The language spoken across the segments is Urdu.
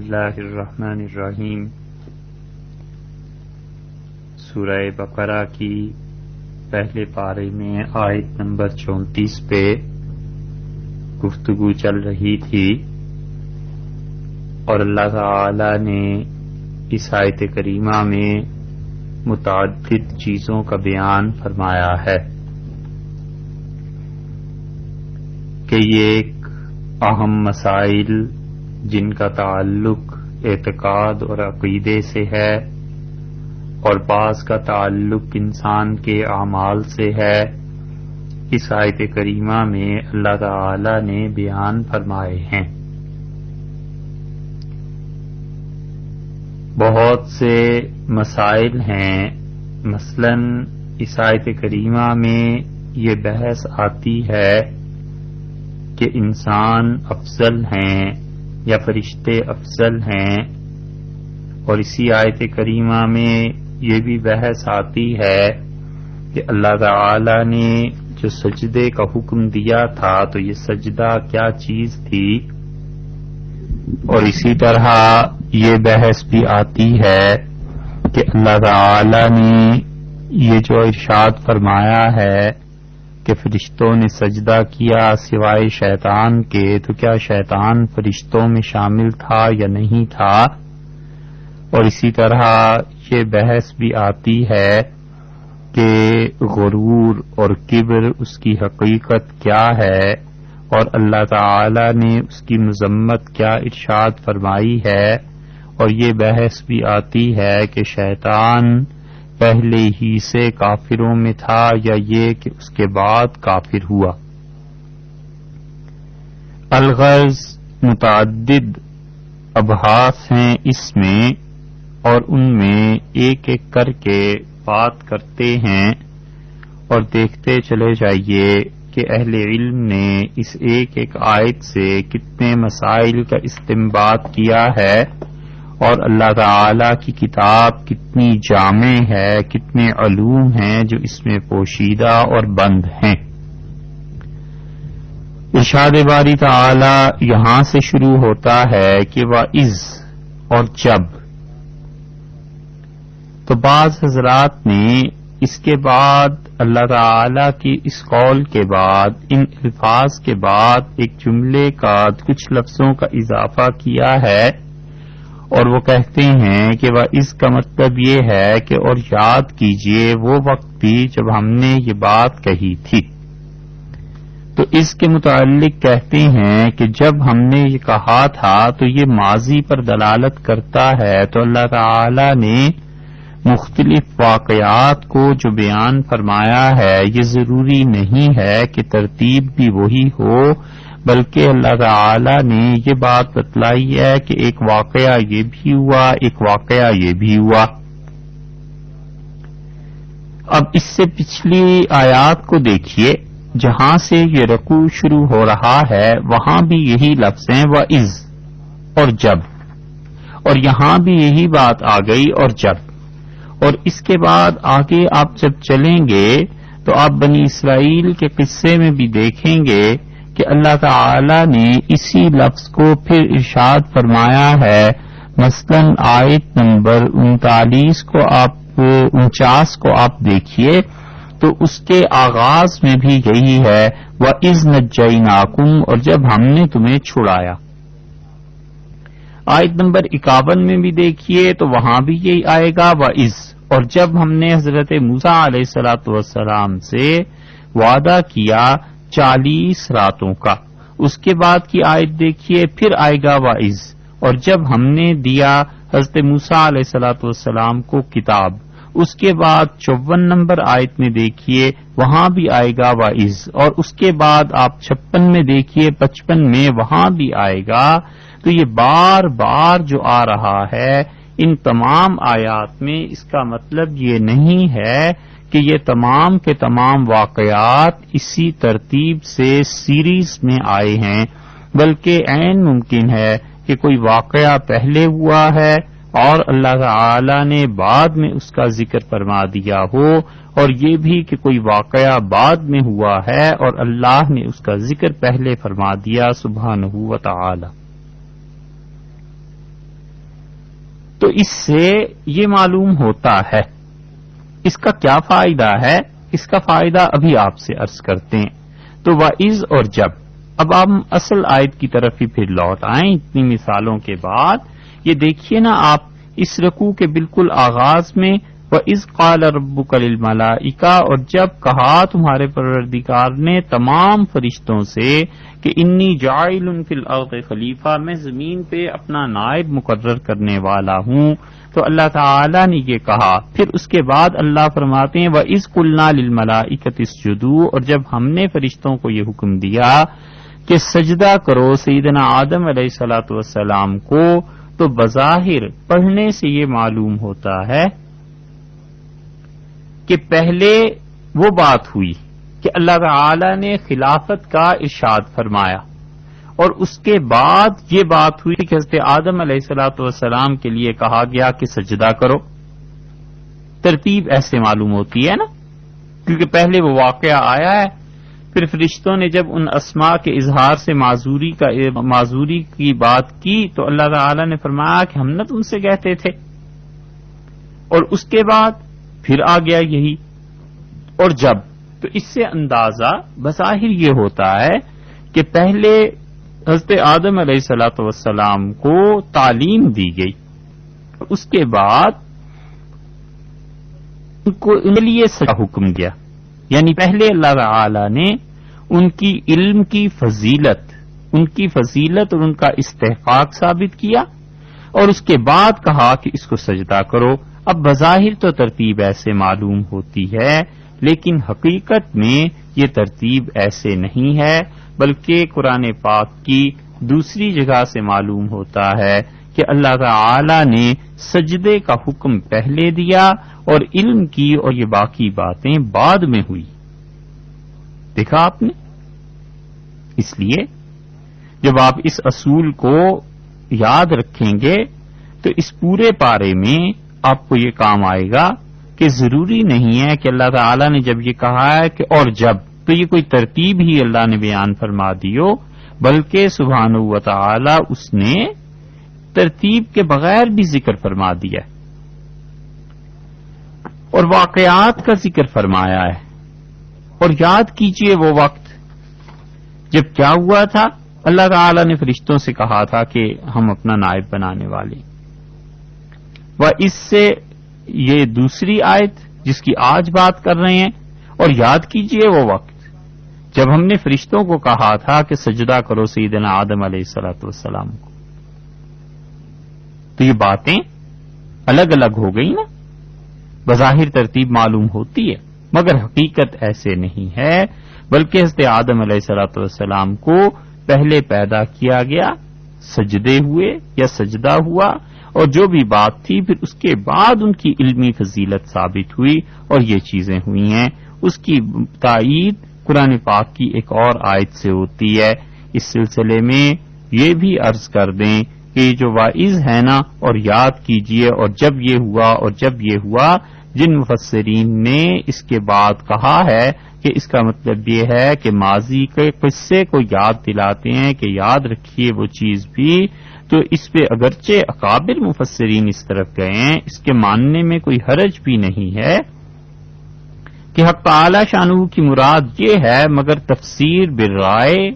اللہ الرحمن الرحیم۔ سورہ بقرہ کی پہلے پارے میں آیت نمبر 34 پہ گفتگو چل رہی تھی اور اللہ تعالی نے اس آیت کریمہ میں متعدد چیزوں کا بیان فرمایا ہے کہ یہ ایک اہم مسائل جن کا تعلق اعتقاد اور عقیدے سے ہے اور بعض کا تعلق انسان کے اعمال سے ہے، اس آیت کریمہ میں اللہ تعالی نے بیان فرمائے ہیں۔ بہت سے مسائل ہیں، مثلا اس آیت کریمہ میں یہ بحث آتی ہے کہ انسان افضل ہیں یا فرشتے افضل ہیں، اور اسی آیت کریمہ میں یہ بھی بحث آتی ہے کہ اللہ تعالی نے جو سجدے کا حکم دیا تھا تو یہ سجدہ کیا چیز تھی، اور اسی طرح یہ بحث بھی آتی ہے کہ اللہ تعالی نے یہ جو ارشاد فرمایا ہے کہ فرشتوں نے سجدہ کیا سوائے شیطان کے، تو کیا شیطان فرشتوں میں شامل تھا یا نہیں تھا، اور اسی طرح یہ بحث بھی آتی ہے کہ غرور اور کبر اس کی حقیقت کیا ہے، اور اللہ تعالی نے اس کی مذمت کیا ارشاد فرمائی ہے، اور یہ بحث بھی آتی ہے کہ شیطان پہلے ہی سے کافروں میں تھا یا یہ کہ اس کے بعد کافر ہوا۔ الغرض متعدد ابحاث ہیں اس میں، اور ان میں ایک ایک کر کے بات کرتے ہیں اور دیکھتے چلے جائیے کہ اہل علم نے اس ایک ایک آیت سے کتنے مسائل کا استنباط کیا ہے، اور اللہ تعالی کی کتاب کتنی جامع ہے، کتنے علوم ہیں جو اس میں پوشیدہ اور بند ہیں۔ ارشاد باری تعالی یہاں سے شروع ہوتا ہے کہ وَإِذْ، اور جب۔ تو بعض حضرات نے اس کے بعد اللہ تعالی کی اس قول کے بعد، ان الفاظ کے بعد ایک جملے کا کچھ لفظوں کا اضافہ کیا ہے، اور وہ کہتے ہیں کہ اس کا مطلب یہ ہے کہ اور یاد کیجئے وہ وقت بھی جب ہم نے یہ بات کہی تھی۔ تو اس کے متعلق کہتے ہیں کہ جب ہم نے یہ کہا تھا تو یہ ماضی پر دلالت کرتا ہے، تو اللہ تعالی نے مختلف واقعات کو جو بیان فرمایا ہے یہ ضروری نہیں ہے کہ ترتیب بھی وہی ہو، بلکہ اللہ تعالی نے یہ بات بتلائی ہے کہ ایک واقعہ یہ بھی ہوا، ایک واقعہ یہ بھی ہوا۔ اب اس سے پچھلی آیات کو دیکھیے، جہاں سے یہ رکوع شروع ہو رہا ہے وہاں بھی یہی لفظ ہیں وَإِذْ، اور جب، اور یہاں بھی یہی بات آ گئی اور جب، اور اس کے بعد آگے آپ جب چلیں گے تو آپ بنی اسرائیل کے قصے میں بھی دیکھیں گے کہ اللہ تعالی نے اسی لفظ کو پھر ارشاد فرمایا ہے۔ مثلا آیت نمبر 39 کو آپ 49 کو آپ دیکھیے تو اس کے آغاز میں بھی یہی ہے وَإِذْ نَجَّيْنَاكُمْ، اور جب ہم نے تمہیں چھڑایا۔ آیت نمبر 51 میں بھی دیکھیے تو وہاں بھی یہی آئے گا وَإِذْ، اور جب ہم نے حضرت موسیٰ علیہ السلام سے وعدہ کیا 40 راتوں کا۔ اس کے بعد کی آیت دیکھیے پھر آئے گا وَإِذْ، اور جب ہم نے دیا حضرت موسیٰ علیہ السلام کو کتاب۔ اس کے بعد 54 نمبر آیت میں دیکھیے وہاں بھی آئے گا وَإِذْ، اور اس کے بعد آپ 56 میں دیکھیے 55 میں وہاں بھی آئے گا۔ تو یہ بار بار جو آ رہا ہے ان تمام آیات میں، اس کا مطلب یہ نہیں ہے کہ یہ تمام کے تمام واقعات اسی ترتیب سے سیریز میں آئے ہیں، بلکہ عین ممکن ہے کہ کوئی واقعہ پہلے ہوا ہے اور اللہ تعالی نے بعد میں اس کا ذکر فرما دیا ہو، اور یہ بھی کہ کوئی واقعہ بعد میں ہوا ہے اور اللہ نے اس کا ذکر پہلے فرما دیا سبحانہ و تعالی۔ تو اس سے یہ معلوم ہوتا ہے، اس کا کیا فائدہ ہے؟ اس کا فائدہ ابھی آپ سے عرض کرتے ہیں۔ تو وَإِذْ اور جب، اب ہم اصل آیت کی طرف ہی پھر لوٹ آئیں اتنی مثالوں کے بعد۔ یہ دیکھیے نا آپ اس رکوع کے بالکل آغاز میں وَإِذْ قَالَ رَبُّكَ لِلْمَلَائِكَةِ، اور جب کہا تمہارے پروردگار نے تمام فرشتوں سے کہ انی جاعل فی الارض خلیفہ، میں زمین پہ اپنا نائب مقرر کرنے والا ہوں، تو اللہ تعالی نے یہ کہا۔ پھر اس کے بعد اللہ فرماتے ہیں وَإِذْ قُلْنَا لِلْمَلَائِكَةِ اسْجُدُوا، اور جب ہم نے فرشتوں کو یہ حکم دیا کہ سجدہ کرو سیدنا آدم علیہ الصلوۃ والسلام کو، تو بظاہر پڑھنے سے یہ معلوم ہوتا ہے کہ پہلے وہ بات ہوئی کہ اللہ تعالی نے خلافت کا ارشاد فرمایا، اور اس کے بعد یہ بات ہوئی کہ حضرت آدم علیہ الصلوۃ والسلام کے لیے کہا گیا کہ سجدہ کرو۔ ترتیب ایسے معلوم ہوتی ہے نا، کیونکہ پہلے وہ واقعہ آیا ہے، پھر فرشتوں نے جب ان اسماء کے اظہار سے معذوری کی بات کی تو اللہ تعالی نے فرمایا کہ ہم نہ تم سے کہتے تھے، اور اس کے بعد پھر آ گیا یہی اور جب۔ تو اس سے اندازہ بظاہر یہ ہوتا ہے کہ پہلے حضرت آدم علیہ الصلوۃ والسلام کو تعلیم دی گئی، اس کے بعد ان کو ان لیے سزا حکم دیا، یعنی پہلے اللہ تعالی نے ان کی علم کی فضیلت اور ان کا استحقاق ثابت کیا، اور اس کے بعد کہا کہ اس کو سجدہ کرو۔ اب بظاہر تو ترتیب ایسے معلوم ہوتی ہے، لیکن حقیقت میں یہ ترتیب ایسے نہیں ہے، بلکہ قرآن پاک کی دوسری جگہ سے معلوم ہوتا ہے کہ اللہ تعالی نے سجدے کا حکم پہلے دیا اور علم کی اور یہ باقی باتیں بعد میں ہوئی۔ دیکھا آپ نے؟ اس لیے جب آپ اس اصول کو یاد رکھیں گے تو اس پورے پارے میں آپ کو یہ کام آئے گا کہ ضروری نہیں ہے کہ اللہ تعالی نے جب یہ کہا ہے کہ اور جب، تو یہ کوئی ترتیب ہی اللہ نے بیان فرما دی ہو، بلکہ سبحانہ و تعالی اس نے ترتیب کے بغیر بھی ذکر فرما دیا اور واقعات کا ذکر فرمایا ہے۔ اور یاد کیجئے وہ وقت جب کیا ہوا تھا، اللہ تعالی نے فرشتوں سے کہا تھا کہ ہم اپنا نائب بنانے والے، وہ اس سے یہ دوسری آیت جس کی آج بات کر رہے ہیں۔ اور یاد کیجئے وہ وقت جب ہم نے فرشتوں کو کہا تھا کہ سجدہ کرو سیدنا آدم علیہ الصلوۃ والسلام کو، تو یہ باتیں الگ الگ ہو گئی نا، بظاہر ترتیب معلوم ہوتی ہے مگر حقیقت ایسے نہیں ہے، بلکہ حضرت آدم علیہ الصلوۃ والسلام کو پہلے پیدا کیا گیا، سجدے ہوئے یا سجدہ ہوا، اور جو بھی بات تھی پھر اس کے بعد ان کی علمی فضیلت ثابت ہوئی اور یہ چیزیں ہوئی ہیں۔ اس کی تائید قرآن پاک کی ایک اور آیت سے ہوتی ہے۔ اس سلسلے میں یہ بھی عرض کر دیں کہ جو واعظ ہے نا، اور یاد کیجئے اور جب یہ ہوا اور جب یہ ہوا، جن مفسرین نے اس کے بعد کہا ہے کہ اس کا مطلب یہ ہے کہ ماضی کے قصے کو یاد دلاتے ہیں کہ یاد رکھیے وہ چیز بھی، تو اس پہ اگرچہ اکابر مفسرین اس طرف گئے ہیں، اس کے ماننے میں کوئی حرج بھی نہیں ہے کہ حق تعالی شانہ کی مراد یہ ہے، مگر تفسیر بالرائے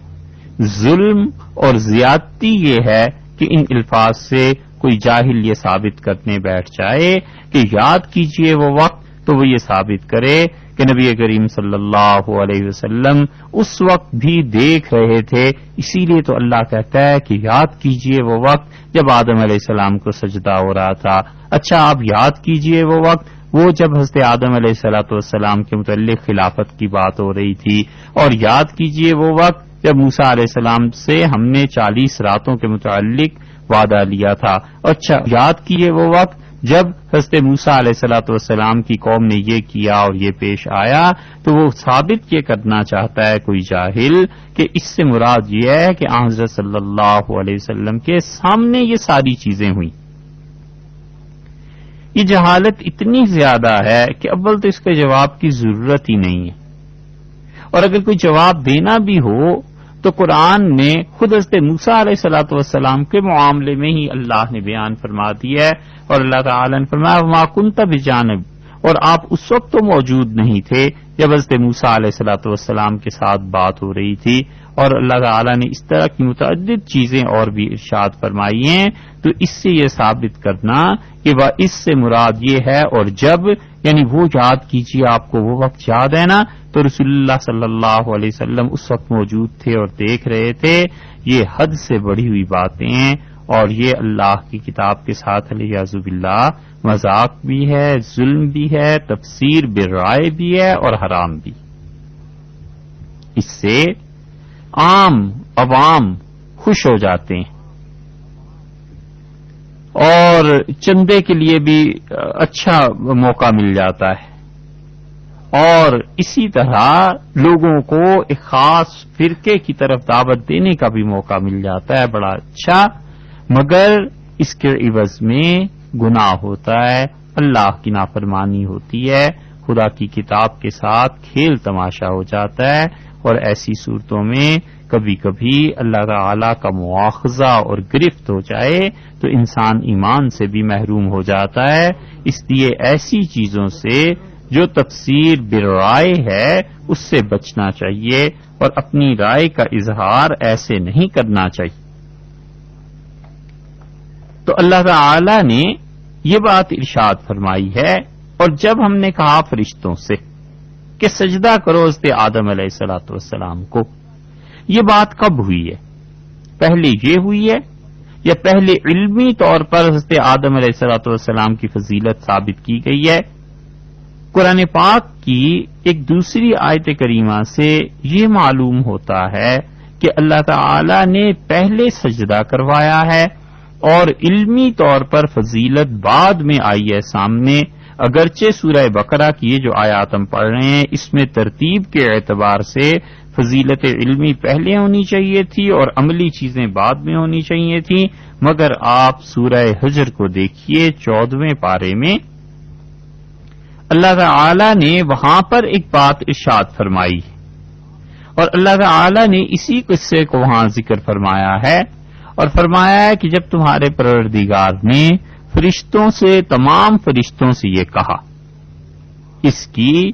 ظلم اور زیادتی یہ ہے کہ ان الفاظ سے کوئی جاہل یہ ثابت کرنے بیٹھ جائے کہ یاد کیجئے وہ وقت، تو وہ یہ ثابت کرے کہ نبی کریم صلی اللہ علیہ وسلم اس وقت بھی دیکھ رہے تھے، اسی لیے تو اللہ کہتا ہے کہ یاد کیجئے وہ وقت جب آدم علیہ السلام کو سجدہ ہو رہا تھا۔ اچھا آپ یاد کیجئے وہ وقت وہ جب حضرت آدم علیہ السلام کے متعلق خلافت کی بات ہو رہی تھی، اور یاد کیجئے وہ وقت جب موسیٰ علیہ السلام سے ہم نے 40 راتوں کے متعلق وعدہ لیا تھا۔ اچھا یاد کیجئے وہ وقت جب حضرت موسیٰ علیہ السلام کی قوم نے یہ کیا اور یہ پیش آیا، تو وہ ثابت یہ کرنا چاہتا ہے کوئی جاہل کہ اس سے مراد یہ ہے کہ آن حضرت صلی اللہ علیہ وسلم کے سامنے یہ ساری چیزیں ہوئیں۔ یہ جہالت اتنی زیادہ ہے کہ اول تو اس کے جواب کی ضرورت ہی نہیں ہے، اور اگر کوئی جواب دینا بھی ہو تو قرآن نے خود حضرت موسیٰ علیہ الصلوۃ والسلام کے معاملے میں ہی اللہ نے بیان فرما دیا ہے، اور اللہ تعالی نے فرمایا وما کنت بجانب، اور آپ اس وقت تو موجود نہیں تھے جب حضرت موسیٰ علیہ الصلوۃ والسلام کے ساتھ بات ہو رہی تھی، اور اللہ تعالی نے اس طرح کی متعدد چیزیں اور بھی ارشاد فرمائی ہیں۔ تو اس سے یہ ثابت کرنا کہ اس سے مراد یہ ہے، اور جب یعنی وہ یاد کیجیے، آپ کو وہ وقت یاد ہے نا، تو رسول اللہ صلی اللہ علیہ وسلم اس وقت موجود تھے اور دیکھ رہے تھے۔ یہ حد سے بڑھی ہوئی باتیں ہیں، اور یہ اللہ کی کتاب کے ساتھ علیہ باللہ مذاق بھی ہے، ظلم بھی ہے، تفسیر برائے بھی ہے اور حرام بھی۔ اس سے عوام خوش ہو جاتے ہیں، اور چندے کے لیے بھی اچھا موقع مل جاتا ہے، اور اسی طرح لوگوں کو ایک خاص فرقے کی طرف دعوت دینے کا بھی موقع مل جاتا ہے بڑا اچھا، مگر اس کے عوض میں گناہ ہوتا ہے، اللہ کی نافرمانی ہوتی ہے، خدا کی کتاب کے ساتھ کھیل تماشا ہو جاتا ہے، اور ایسی صورتوں میں کبھی کبھی اللہ تعالی کا مواخذہ اور گرفت ہو جائے تو انسان ایمان سے بھی محروم ہو جاتا ہے۔ اس لیے ایسی چیزوں سے جو تفسیر برائے ہے اس سے بچنا چاہیے، اور اپنی رائے کا اظہار ایسے نہیں کرنا چاہیے۔ تو اللہ تعالی نے یہ بات ارشاد فرمائی ہے، اور جب ہم نے کہا فرشتوں سے کہ سجدہ کرو حضرت آدم علیہ الصلوۃ والسلام کو، یہ بات کب ہوئی ہے؟ پہلے یہ ہوئی ہے، یا پہلے علمی طور پر حضرت آدم علیہ الصلوۃ والسلام کی فضیلت ثابت کی گئی ہے؟ قرآن پاک کی ایک دوسری آیت کریمہ سے یہ معلوم ہوتا ہے کہ اللہ تعالی نے پہلے سجدہ کروایا ہے، اور علمی طور پر فضیلت بعد میں آئی ہے سامنے۔ اگرچہ سورہ بقرہ کی یہ جو آیات ہم پڑھ رہے ہیں اس میں ترتیب کے اعتبار سے فضیلت علمی پہلے ہونی چاہیے تھی اور عملی چیزیں بعد میں ہونی چاہیے تھیں، مگر آپ سورہ حجر کو دیکھیے 14ویں پارے میں اللہ تعالی نے وہاں پر ایک بات ارشاد فرمائی، اور اللہ تعالی نے اسی قصے کو وہاں ذکر فرمایا ہے، اور فرمایا ہے کہ جب تمہارے پروردگار نے فرشتوں سے، تمام فرشتوں سے یہ کہا، اس کی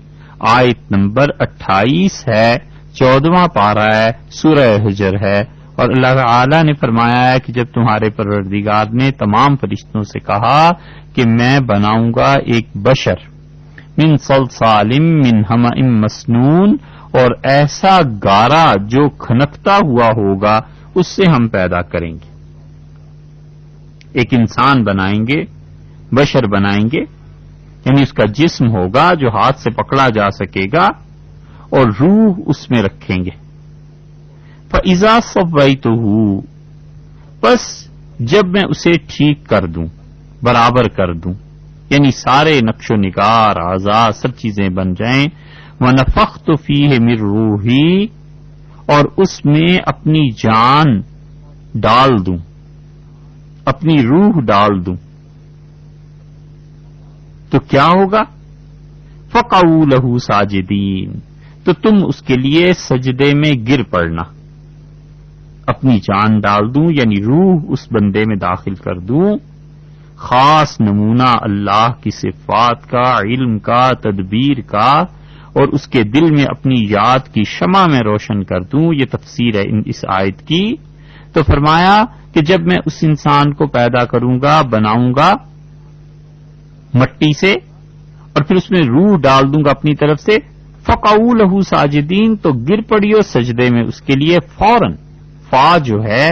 آیت نمبر 28 ہے، 14واں پارہ ہے، سورہ حجر ہے، اور اللہ تعالی نے فرمایا ہے کہ جب تمہارے پروردگار نے تمام فرشتوں سے کہا کہ میں بناؤں گا ایک بشر من صلصال من حمأ مسنون، اور ایسا گارا جو کھنکتا ہوا ہوگا اس سے ہم پیدا کریں گے، ایک انسان بنائیں گے، بشر بنائیں گے، یعنی اس کا جسم ہوگا جو ہاتھ سے پکڑا جا سکے گا، اور روح اس میں رکھیں گے۔ فَإِذَا سَوَّيْتُهُ، بس جب میں اسے ٹھیک کر دوں، برابر کر دوں، یعنی سارے نقش و نگار، اعضاء، سب چیزیں بن جائیں، وَنَفَخْتُ فِيهِ مِن رُوحِي، اور اس میں اپنی جان ڈال دوں، اپنی روح ڈال دوں، تو کیا ہوگا؟ فَقَعُوا لَهُ سَاجِدِينَ، تو تم اس کے لیے سجدے میں گر پڑنا، اپنی جان ڈال دوں یعنی روح اس بندے میں داخل کر دوں، خاص نمونہ اللہ کی صفات کا، علم کا، تدبیر کا، اور اس کے دل میں اپنی یاد کی شمع میں روشن کر دوں۔ یہ تفسیر ہے اس آیت کی۔ تو فرمایا کہ جب میں اس انسان کو پیدا کروں گا، بناؤں گا مٹی سے، اور پھر اس میں روح ڈال دوں گا اپنی طرف سے، فَقَعُوا لَهُ سَاجِدِينَ، تو گر پڑیو سجدے میں اس کے لیے فوراً۔ فا جو ہے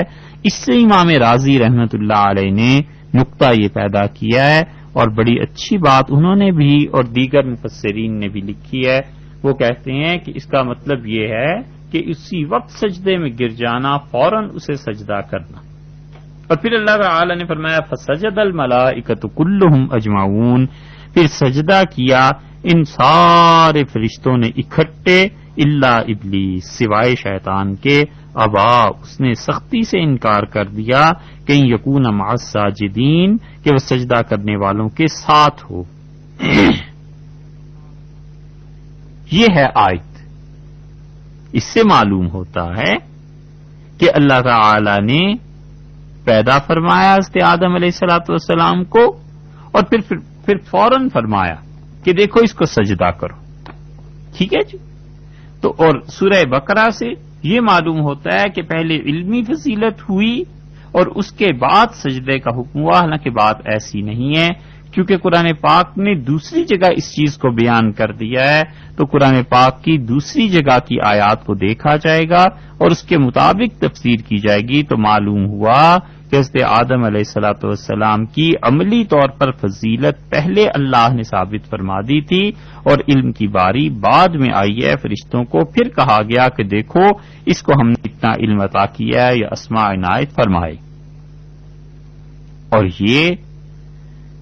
اس سے امام راضی رحمت اللہ علیہ نے نقطہ یہ پیدا کیا ہے، اور بڑی اچھی بات انہوں نے بھی اور دیگر مفسرین نے بھی لکھی ہے۔ وہ کہتے ہیں کہ اس کا مطلب یہ ہے کہ اسی وقت سجدے میں گر جانا، فوراً اسے سجدہ کرنا۔ اور پھر اللہ تعالی نے فرمایا فَسَجَدَ الْمَلَائِكَةُ كُلُّهُمْ أَجْمَعُونَ، پھر سجدہ کیا ان سارے فرشتوں نے اکٹھے، الا ابلیس، سوائے شیطان کے، ابا، اس نے سختی سے انکار کر دیا کہ یکون مع الساجدین، کہ وہ سجدہ کرنے والوں کے ساتھ ہو۔ یہ ہے آیت۔ اس سے معلوم ہوتا ہے کہ اللہ تعالی نے پیدا فرمایا حضرت آدم علیہ الصلوۃ والسلام کو، اور پھر فوراً فرمایا کہ دیکھو اس کو سجدہ کرو. ٹھیک ہے جی. تو اور سورہ بقرہ سے یہ معلوم ہوتا ہے کہ پہلے علمی فضیلت ہوئی اور اس کے بعد سجدے کا حکم ہوا. حالانکہ بات ایسی نہیں ہے، کیونکہ قرآن پاک نے دوسری جگہ اس چیز کو بیان کر دیا ہے. تو قرآن پاک کی دوسری جگہ کی آیات کو دیکھا جائے گا اور اس کے مطابق تفسیر کی جائے گی، تو معلوم ہوا کہ حضرت آدم علیہ الصلوۃ والسلام کی عملی طور پر فضیلت پہلے اللہ نے ثابت فرما دی تھی، اور علم کی باری بعد میں آئی ہے. فرشتوں کو پھر کہا گیا کہ دیکھو اس کو ہم نے اتنا علم عطا کیا ہے، یا اسماء عنایت فرمائے. اور یہ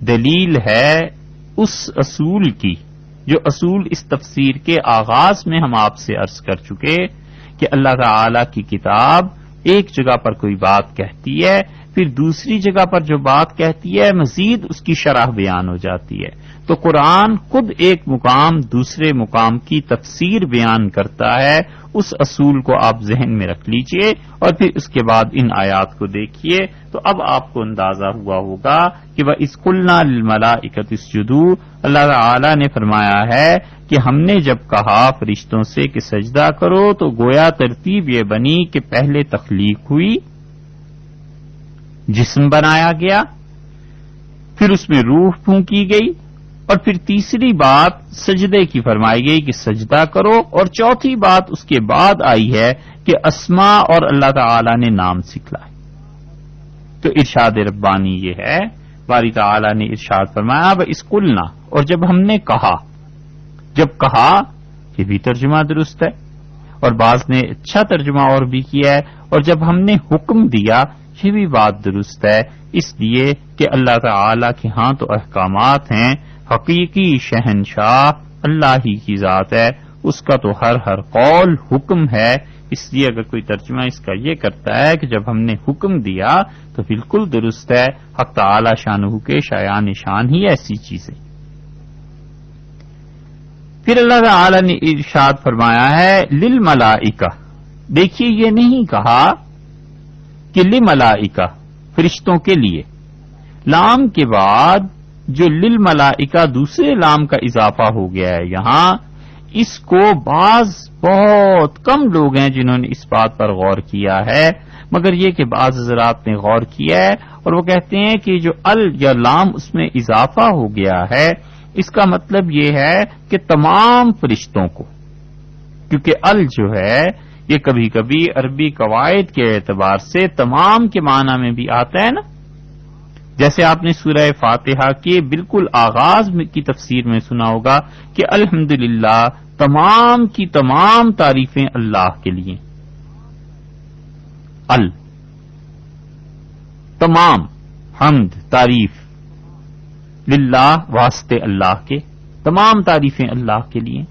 دلیل ہے اس اصول کی جو اصول اس تفسیر کے آغاز میں ہم آپ سے عرض کر چکے کہ اللہ تعالی کی کتاب ایک جگہ پر کوئی بات کہتی ہے، پھر دوسری جگہ پر جو بات کہتی ہے مزید اس کی شرح بیان ہو جاتی ہے. تو قرآن خود ایک مقام دوسرے مقام کی تفسیر بیان کرتا ہے. اس اصول کو آپ ذہن میں رکھ لیجئے اور پھر اس کے بعد ان آیات کو دیکھیے. تو اب آپ کو اندازہ ہوا ہوگا کہ وَإِذْ قُلْنَا لِلْمَلَائِكَةِ اسْجُدُوا، اللہ تعالی نے فرمایا ہے کہ ہم نے جب کہا فرشتوں سے کہ سجدہ کرو تو گویا ترتیب یہ بنی کہ پہلے تخلیق ہوئی، جسم بنایا گیا، پھر اس میں روح پھونکی گئی، اور پھر تیسری بات سجدے کی فرمائی گئی کہ سجدہ کرو، اور چوتھی بات اس کے بعد آئی ہے کہ اسماء اور اللہ تعالی نے نام سکھلائے. تو ارشاد ربانی یہ ہے، باری تعالی نے ارشاد فرمایا وَإِذْ قُلْنَا، اور جب ہم نے کہا، جب کہا یہ بھی ترجمہ درست ہے، اور بعض نے اچھا ترجمہ اور بھی کیا ہے، اور جب ہم نے حکم دیا یہ بھی بات درست ہے، اس لیے کہ اللہ تعالی کے ہاں تو احکامات ہیں. حقیقی شہنشاہ اللہ ہی کی ذات ہے، اس کا تو ہر قول حکم ہے. اس لیے اگر کوئی ترجمہ اس کا یہ کرتا ہے کہ جب ہم نے حکم دیا تو بالکل درست ہے. حق تعالی شانہ کے شایان شان ہی ایسی چیزیں. پھر اللہ تعالی نے ارشاد فرمایا ہے للملائکہ. دیکھیے یہ نہیں کہا کہ للملائکہ فرشتوں کے لیے، لام کے بعد جو للملائکہ دوسرے لام کا اضافہ ہو گیا ہے یہاں، اس کو بعض بہت کم لوگ ہیں جنہوں نے اس بات پر غور کیا ہے، مگر یہ کہ بعض حضرات نے غور کیا ہے اور وہ کہتے ہیں کہ جو ال یا لام اس میں اضافہ ہو گیا ہے اس کا مطلب یہ ہے کہ تمام فرشتوں کو، کیونکہ ال جو ہے یہ کبھی کبھی عربی قواعد کے اعتبار سے تمام کے معنی میں بھی آتا ہے نا. جیسے آپ نے سورہ فاتحہ کے بالکل آغاز کی تفسیر میں سنا ہوگا کہ الحمدللہ تمام کی تمام تعریفیں اللہ کے لیے. تمام حمد تعریف للہ واسطے اللہ کے، تمام تعریفیں اللہ کے لیے.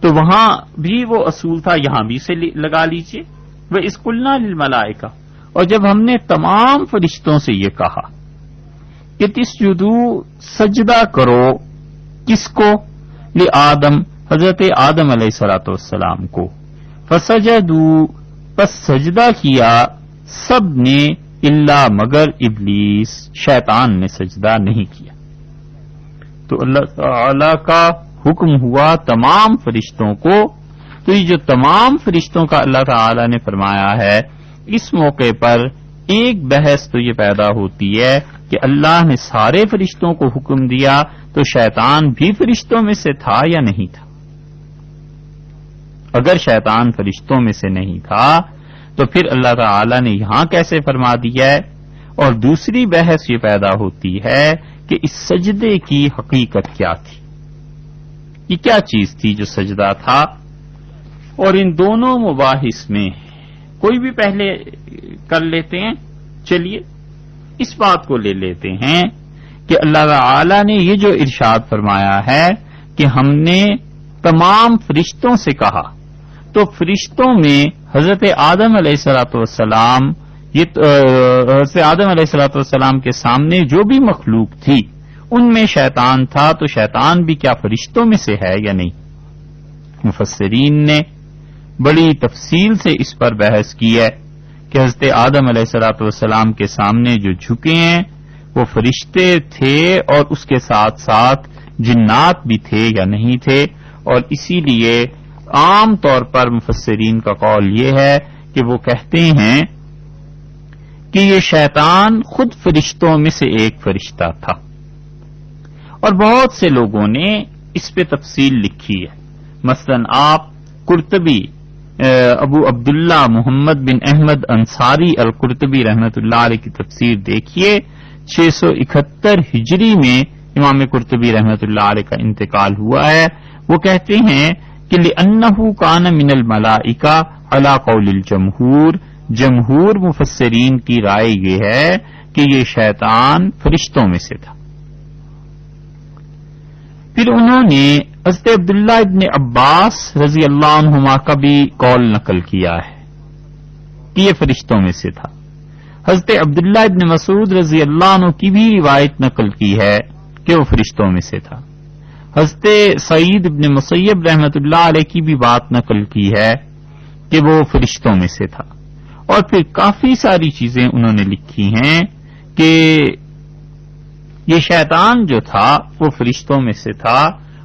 تو وہاں بھی وہ اصول تھا، یہاں بھی سے لگا لیجئے وَإِذْ قُلْنَا لِلْمَلَائِكَةِ. اور جب ہم نے تمام فرشتوں سے یہ کہا کہ تسجدوا سجدہ کرو، کس کو؟ لآدم، حضرت آدم علیہ الصلوۃ والسلام کو. فسجدوا، پس سجدہ کیا سب نے، الا مگر ابلیس، شیطان نے سجدہ نہیں کیا. تو اللہ تعالی کا حکم ہوا تمام فرشتوں کو. تو یہ جو تمام فرشتوں کا اللہ تعالی نے فرمایا ہے، اس موقع پر ایک بحث تو یہ پیدا ہوتی ہے کہ اللہ نے سارے فرشتوں کو حکم دیا تو شیطان بھی فرشتوں میں سے تھا یا نہیں تھا؟ اگر شیطان فرشتوں میں سے نہیں تھا تو پھر اللہ تعالی نے یہاں کیسے فرما دیا ہے؟ اور دوسری بحث یہ پیدا ہوتی ہے کہ اس سجدے کی حقیقت کیا تھی، یہ کیا چیز تھی جو سجدہ تھا. اور ان دونوں مباحث میں کوئی بھی پہلے کر لیتے ہیں. چلیے اس بات کو لے لیتے ہیں کہ اللہ تعالی نے یہ جو ارشاد فرمایا ہے کہ ہم نے تمام فرشتوں سے کہا، تو فرشتوں میں حضرت آدم علیہ الصلوۃ والسلام، یہ حضرت آدم علیہ الصلوۃ والسلام کے سامنے جو بھی مخلوق تھی ان میں شیطان تھا، تو شیطان بھی کیا فرشتوں میں سے ہے یا نہیں؟ مفسرین نے بڑی تفصیل سے اس پر بحث کی ہے. کہ حضرت آدم علیہ الصلوۃ والسلام کے سامنے جو جھکے ہیں وہ فرشتے تھے اور اس کے ساتھ ساتھ جنات بھی تھے یا نہیں تھے. اور اسی لیے عام طور پر مفسرین کا قول یہ ہے کہ وہ کہتے ہیں کہ یہ شیطان خود فرشتوں میں سے ایک فرشتہ تھا. اور بہت سے لوگوں نے اس پہ تفصیل لکھی ہے. مثلا آپ قرطبی ابو عبداللہ محمد بن احمد انصاری القرطبی رحمۃ اللہ علیہ کی تفسیر دیکھیے. 671 ہجری میں امام قرطبی رحمۃ اللہ علیہ کا انتقال ہوا ہے. وہ کہتے ہیں کہ لِأَنَّهُ كَانَ مِنَ الْمَلَائِكَةِ عَلَى قَوْلِ الْجَمْهُورِ. جمہور مفسرین کی رائے یہ ہے کہ یہ شیطان فرشتوں میں سے تھا. پھر انہوں نے حضرت عبداللہ ابن عباس رضی اللہ عنہما کا بھی قول نقل کیا ہے کہ یہ فرشتوں میں سے تھا. حضرت عبداللہ ابن مسعود رضی اللہ عنہ کی بھی روایت نقل کی ہے کہ وہ فرشتوں میں سے تھا. حضرت سعید ابن مسیب رحمۃ اللہ علیہ کی بھی بات نقل کی ہے کہ وہ فرشتوں میں سے تھا. اور پھر کافی ساری چیزیں انہوں نے لکھی ہیں کہ یہ شیطان جو تھا وہ فرشتوں میں سے تھا.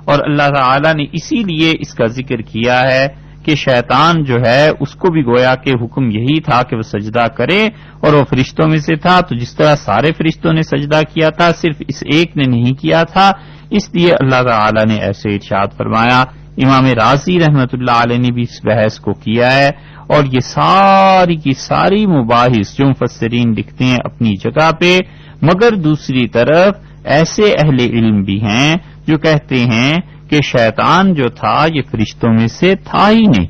اور اللہ تعالی نے اسی لیے اس کا ذکر کیا ہے کہ شیطان جو ہے اس کو بھی گویا کہ حکم یہی تھا کہ وہ سجدہ کرے اور وہ فرشتوں میں سے تھا. تو جس طرح سارے فرشتوں نے سجدہ کیا تھا صرف اس ایک نے نہیں کیا تھا. اس لیے اللہ تعالی نے ایسے ارشاد فرمایا. امام رازی رحمۃ اللہ علیہ نے بھی اس بحث کو کیا ہے. اور یہ ساری کی ساری مباحث جو مفسرین لکھتے ہیں اپنی جگہ پہ، مگر دوسری طرف ایسے اہل علم بھی ہیں جو کہتے ہیں کہ شیطان جو تھا یہ فرشتوں میں سے تھا ہی نہیں.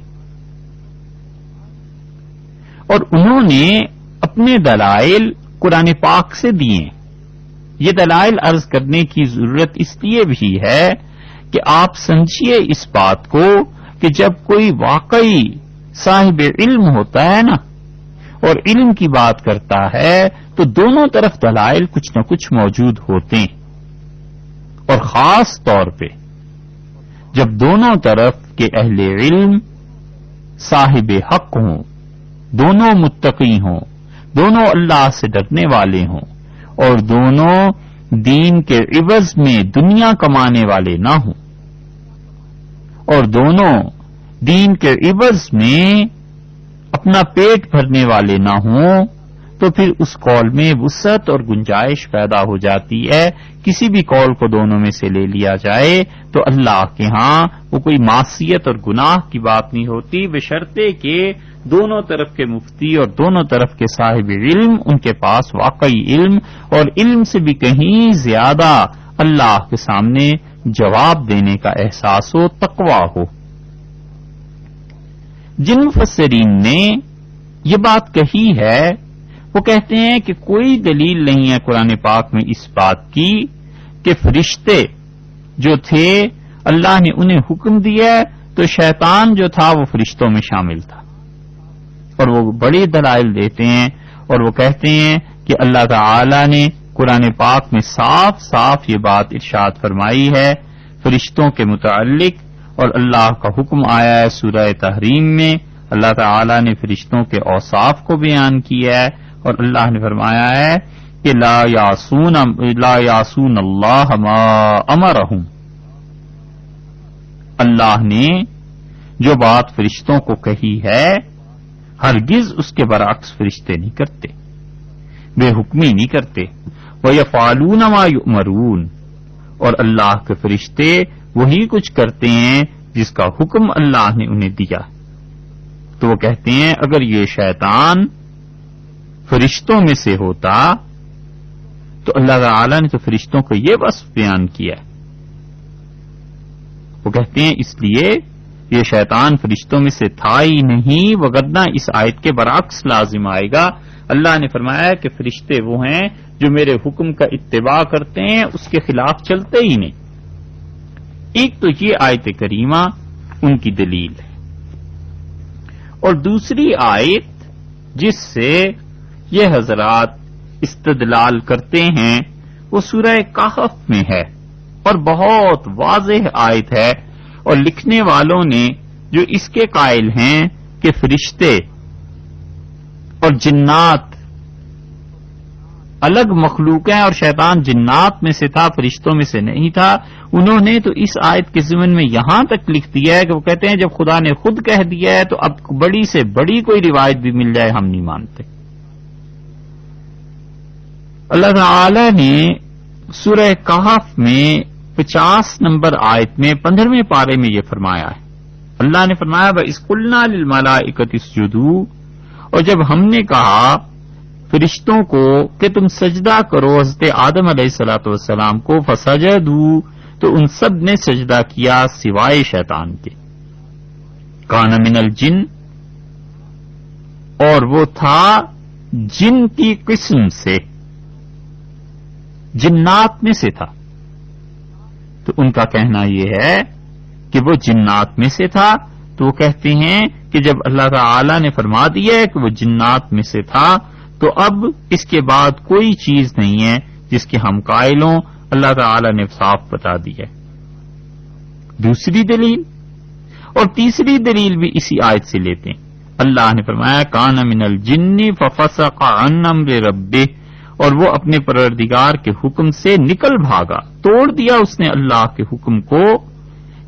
اور انہوں نے اپنے دلائل قرآن پاک سے دیے. یہ دلائل عرض کرنے کی ضرورت اس لیے بھی ہے کہ آپ سمجھیے اس بات کو کہ جب کوئی واقعی صاحب علم ہوتا ہے نا اور علم کی بات کرتا ہے تو دونوں طرف دلائل کچھ نہ کچھ موجود ہوتے ہیں. اور خاص طور پہ جب دونوں طرف کے اہل علم صاحب حق ہوں، دونوں متقی ہوں، دونوں اللہ سے ڈرنے والے ہوں اور دونوں دین کے عوض میں دنیا کمانے والے نہ ہوں اور دونوں دین کے عوض میں اپنا پیٹ بھرنے والے نہ ہوں تو پھر اس قول میں وسعت اور گنجائش پیدا ہو جاتی ہے. کسی بھی قول کو دونوں میں سے لے لیا جائے تو اللہ کے ہاں وہ کوئی معصیت اور گناہ کی بات نہیں ہوتی، بشرطے کہ دونوں طرف کے مفتی اور دونوں طرف کے صاحب علم ان کے پاس واقعی علم اور علم سے بھی کہیں زیادہ اللہ کے سامنے جواب دینے کا احساس ہو، تقویٰ ہو. جن مفسرین نے یہ بات کہی ہے وہ کہتے ہیں کہ کوئی دلیل نہیں ہے قرآن پاک میں اس بات کی کہ فرشتے جو تھے اللہ نے انہیں حکم دیا تو شیطان جو تھا وہ فرشتوں میں شامل تھا. اور وہ بڑی دلائل دیتے ہیں اور وہ کہتے ہیں کہ اللہ تعالی نے قرآن پاک میں صاف صاف یہ بات ارشاد فرمائی ہے فرشتوں کے متعلق. اور اللہ کا حکم آیا ہے سورہ تحریم میں، اللہ تعالی نے فرشتوں کے اوصاف کو بیان کیا ہے اور اللہ نے فرمایا ہے کہ لا یعصون اللہ ما امرہم. اللہ نے جو بات فرشتوں کو کہی ہے ہرگز اس کے برعکس فرشتے نہیں کرتے، بے حکمی نہیں کرتے. وَيَفْعَلُونَ مَا يُؤْمَرُونَ. اور اللہ کے فرشتے وہی کچھ کرتے ہیں جس کا حکم اللہ نے انہیں دیا. تو وہ کہتے ہیں اگر یہ شیطان فرشتوں میں سے ہوتا تو اللہ تعالی نے تو فرشتوں کو یہ وصف بیان کیا. وہ کہتے ہیں اس لیے یہ شیطان فرشتوں میں سے تھا ہی نہیں، وگرنہ اس آیت کے برعکس لازم آئے گا. اللہ نے فرمایا کہ فرشتے وہ ہیں جو میرے حکم کا اتباع کرتے ہیں، اس کے خلاف چلتے ہی نہیں. ایک تو یہ آیت کریمہ ان کی دلیل ہے اور دوسری آیت جس سے یہ حضرات استدلال کرتے ہیں وہ سورہ کہف میں ہے اور بہت واضح آیت ہے. اور لکھنے والوں نے جو اس کے قائل ہیں کہ فرشتے اور جنات الگ مخلوق ہیں، اور شیطان جنات میں سے تھا، فرشتوں میں سے نہیں تھا. انہوں نے تو اس آیت کے ضمن میں یہاں تک لکھ دیا ہے کہ وہ کہتے ہیں جب خدا نے خود کہہ دیا ہے تو اب بڑی سے بڑی کوئی روایت بھی مل جائے ہم نہیں مانتے. اللہ تعالی نے سورہ کہف میں 50 نمبر آیت میں 15ویں پارے میں یہ فرمایا ہے. اللہ نے فرمایا وَإِذْ قُلْنَا لِلْمَلَائِكَةِ اسْجُدُوا، اور جب ہم نے کہا فرشتوں کو کہ تم سجدہ کرو حضرت آدم علیہ الصلوۃ والسلام کو، فسجدوا، تو ان سب نے سجدہ کیا سوائے شیطان کے. کان من الجن، اور وہ تھا جن کی قسم سے، جنات میں سے تھا. تو ان کا کہنا یہ ہے کہ وہ جنات میں سے تھا. تو وہ کہتے ہیں کہ جب اللہ تعالی نے فرما دیا ہے کہ وہ جنات میں سے تھا تو اب اس کے بعد کوئی چیز نہیں ہے جس کے ہم قائل ہوں. اللہ تعالی نے صاف بتا دی ہے. دوسری دلیل اور تیسری دلیل بھی اسی آیت سے لیتے ہیں. اللہ نے فرمایا کان من الجن ففسق عن امر ربہ، اور وہ اپنے پروردگار کے حکم سے نکل بھاگا، توڑ دیا اس نے اللہ کے حکم کو.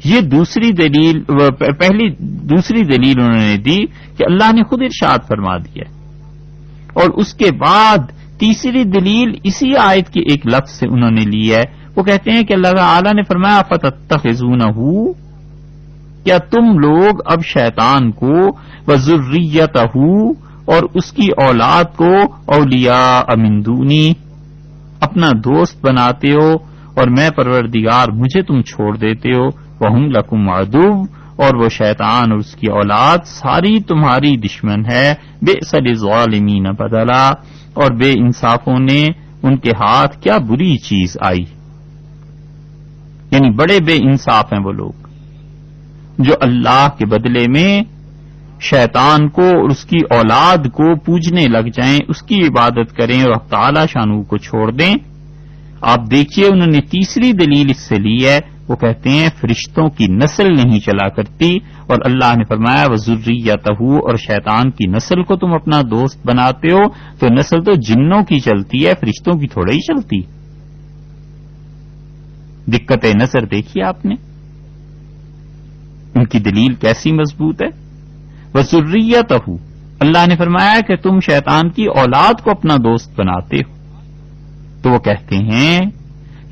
یہ دوسری دلیل، دوسری دلیل انہوں نے دی کہ اللہ نے خود ارشاد فرما دیا. اور اس کے بعد تیسری دلیل اسی آیت کی ایک لفظ سے انہوں نے لی ہے. وہ کہتے ہیں کہ اللہ تعالی نے فرمایا فتتخذونہ، کیا تم لوگ اب شیطان کو وذریتہ، اور اس کی اولاد کو اولیاء من دونی، اپنا دوست بناتے ہو، اور میں پروردگار مجھے تم چھوڑ دیتے ہو. وہم لکم عدو، اور وہ شیطان اور اس کی اولاد ساری تمہاری دشمن ہے. بئس للظالمین بدلا، اور بے انصافوں نے ان کے ہاتھ کیا بری چیز آئی. یعنی بڑے بے انصاف ہیں وہ لوگ جو اللہ کے بدلے میں شیطان کو اور اس کی اولاد کو پوجنے لگ جائیں، اس کی عبادت کریں اور تعالی شانو کو چھوڑ دیں. آپ دیکھیے انہوں نے تیسری دلیل اس سے لی ہے. وہ کہتے ہیں فرشتوں کی نسل نہیں چلا کرتی، اور اللہ نے فرمایا وذریتہ، اور شیطان کی نسل کو تم اپنا دوست بناتے ہو. تو نسل تو جنوں کی چلتی ہے، فرشتوں کی تھوڑا ہی چلتی. دقت نظر دیکھیے آپ نے، ان کی دلیل کیسی مضبوط ہے. وذریتہ، اللہ نے فرمایا کہ تم شیطان کی اولاد کو اپنا دوست بناتے ہو. تو وہ کہتے ہیں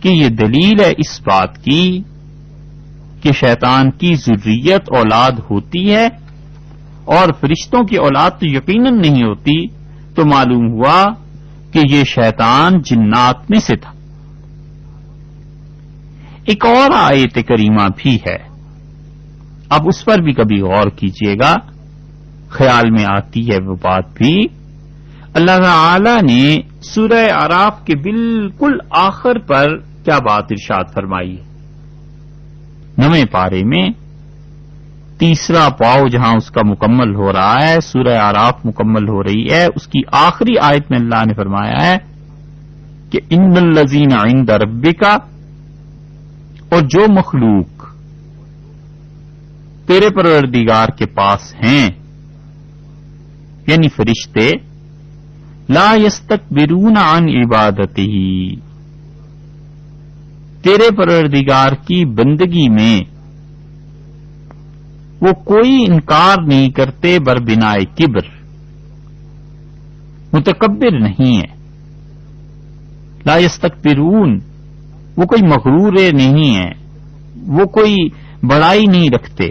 کہ یہ دلیل ہے اس بات کی کہ شیطان کی ذریت اولاد ہوتی ہے اور فرشتوں کی اولاد تو یقیناً نہیں ہوتی. تو معلوم ہوا کہ یہ شیطان جنات میں سے تھا. ایک اور آیت کریمہ بھی ہے، اب اس پر بھی کبھی غور کیجئے گا، خیال میں آتی ہے وہ بات بھی. اللہ تعالی نے سورہ اعراف کے بالکل آخر پر کیا بات ارشاد فرمائی ہے. 9ویں پارے میں تیسرا پاؤ جہاں اس کا مکمل ہو رہا ہے، سورہ اعراف مکمل ہو رہی ہے، اس کی آخری آیت میں اللہ نے فرمایا ہے کہ ان الذین عند ربک، اور جو مخلوق تیرے پروردگار کے پاس ہیں، یعنی فرشتے، لا یستکبرون عن عبادتہ، تیرے پروردگار کی بندگی میں وہ کوئی انکار نہیں کرتے، بربنائے کبر، متکبر نہیں ہے. لا یستکبرون، وہ کوئی مغرور نہیں ہے، وہ کوئی بڑائی نہیں رکھتے.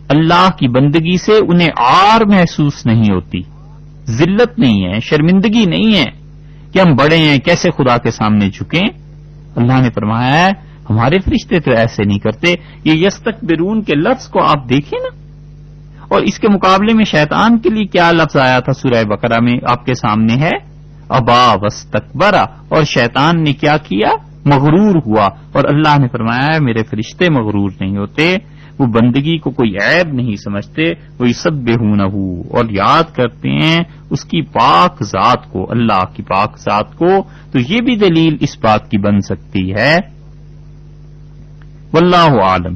اللہ کی بندگی سے انہیں عار محسوس نہیں ہوتی، ذلت نہیں ہے، شرمندگی نہیں ہے کہ ہم بڑے ہیں کیسے خدا کے سامنے جھکیں. اللہ نے فرمایا ہے ہمارے فرشتے تو ایسے نہیں کرتے. یہ یستکبرون کے لفظ کو آپ دیکھیں نا، اور اس کے مقابلے میں شیطان کے لیے کیا لفظ آیا تھا سورہ بقرہ میں آپ کے سامنے ہے، ابا واستکبرا، اور شیطان نے کیا کیا، مغرور ہوا. اور اللہ نے فرمایا ہے میرے فرشتے مغرور نہیں ہوتے، وہ بندگی کو کوئی عیب نہیں سمجھتے. وہ یسبحونہ، اور یاد کرتے ہیں اس کی پاک ذات کو، اللہ کی پاک ذات کو. تو یہ بھی دلیل اس بات کی بن سکتی ہے. واللہ عالم.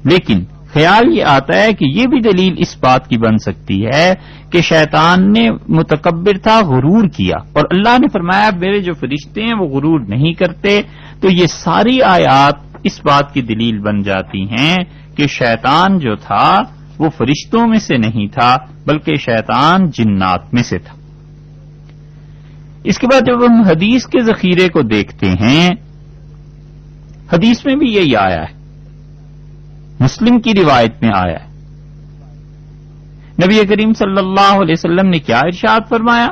لیکن خیال یہ آتا ہے کہ یہ بھی دلیل اس بات کی بن سکتی ہے کہ شیطان نے متکبر تھا، غرور کیا، اور اللہ نے فرمایا میرے جو فرشتے ہیں وہ غرور نہیں کرتے. تو یہ ساری آیات اس بات کی دلیل بن جاتی ہیں کہ شیطان جو تھا وہ فرشتوں میں سے نہیں تھا بلکہ شیطان جنات میں سے تھا. اس کے بعد جب ہم حدیث کے ذخیرے کو دیکھتے ہیں، حدیث میں بھی یہی آیا ہے، مسلم کی روایت میں آیا ہے. نبی کریم صلی اللہ علیہ وسلم نے کیا ارشاد فرمایا؟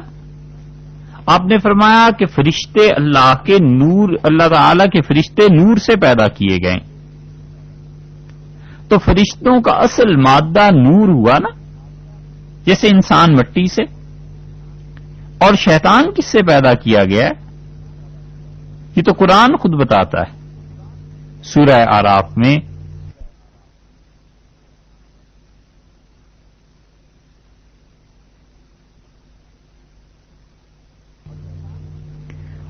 آپ نے فرمایا کہ فرشتے اللہ کے نور، اللہ تعالی کے فرشتے نور سے پیدا کیے گئے. تو فرشتوں کا اصل مادہ نور ہوا نا، جیسے انسان مٹی سے. اور شیطان کس سے پیدا کیا گیا ہے؟ یہ تو قرآن خود بتاتا ہے سورہ اعراف میں.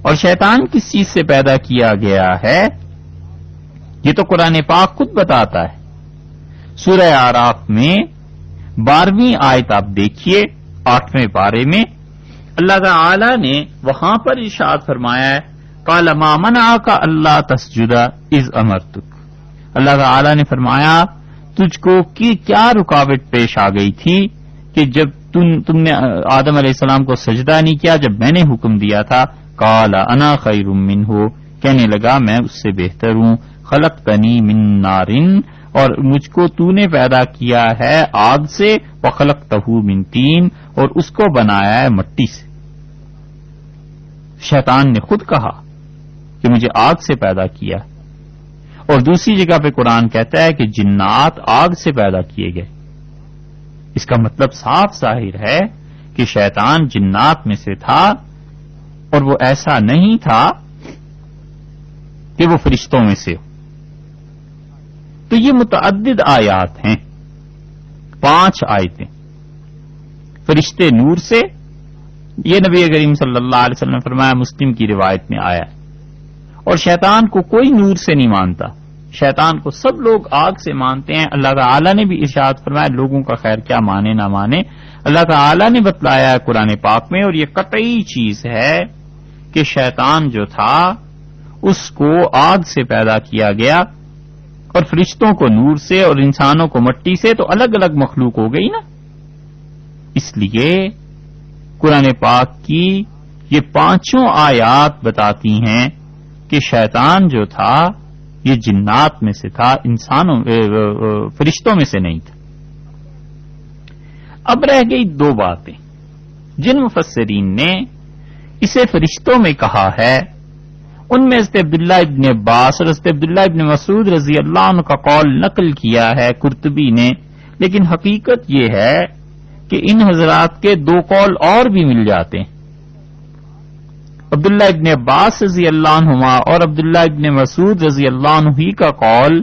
اور شیطان کس چیز سے پیدا کیا گیا ہے یہ تو قرآن پاک خود بتاتا ہے. سورہ اعراف میں 12ویں آیت آپ دیکھیے، 8ویں پارے میں اللہ تعالی نے وہاں پر ارشاد فرمایا ہے قال ما منعک الا تسجد اذ امرتک. اللہ تعالی نے فرمایا تجھ کو کیا رکاوٹ پیش آ گئی تھی کہ جب تم نے آدم علیہ السلام کو سجدہ نہیں کیا جب میں نے حکم دیا تھا. قال انا خیر منہ، کہنے لگا میں اس سے بہتر ہوں. خلقتنی من نار، اور مجھ کو تو نے پیدا کیا ہے آگ سے، وخلقتہ من طین، اور اس کو بنایا ہے مٹی سے. شیطان نے خود کہا کہ مجھے آگ سے پیدا کیا. اور دوسری جگہ پہ قرآن کہتا ہے کہ جنات آگ سے پیدا کیے گئے. اس کا مطلب صاف ظاہر ہے کہ شیطان جنات میں سے تھا، اور وہ ایسا نہیں تھا کہ وہ فرشتوں میں سے ہو. تو یہ متعدد آیات ہیں، 5 آیتیں. فرشتے نور سے، یہ نبی کریم صلی اللہ علیہ وسلم نے فرمایا، مسلم کی روایت میں آیا ہے. اور شیطان کو کوئی نور سے نہیں مانتا، شیطان کو سب لوگ آگ سے مانتے ہیں. اللہ تعالی نے بھی ارشاد فرمایا لوگوں کا خیر کیا مانے نہ مانے. اللہ تعالی نے بتلایا ہے قرآن پاک میں، اور یہ قطعی چیز ہے کہ شیطان جو تھا اس کو آگ سے پیدا کیا گیا، اور فرشتوں کو نور سے اور انسانوں کو مٹی سے. تو الگ الگ مخلوق ہو گئی نا. اس لیے قرآن پاک کی یہ 5 آیات بتاتی ہیں کہ شیطان جو تھا یہ جنات میں سے تھا، انسانوں فرشتوں میں سے نہیں تھا. اب رہ گئی 2 باتیں جن مفسرین نے اسے فرشتوں میں کہا ہے. ان میں حضرت عبداللہ ابن عباس اور حضرت عبداللہ ابن مسعود رضی اللہ عنہ کا قول نقل کیا ہے قرطبی نے، لیکن حقیقت یہ ہے کہ ان حضرات کے 2 قول اور بھی مل جاتے ہیں. عبداللہ ابن عباس رضی اللہ عنہما اور عبداللہ ابن مسعود رضی اللہ عنہ ہی کا قول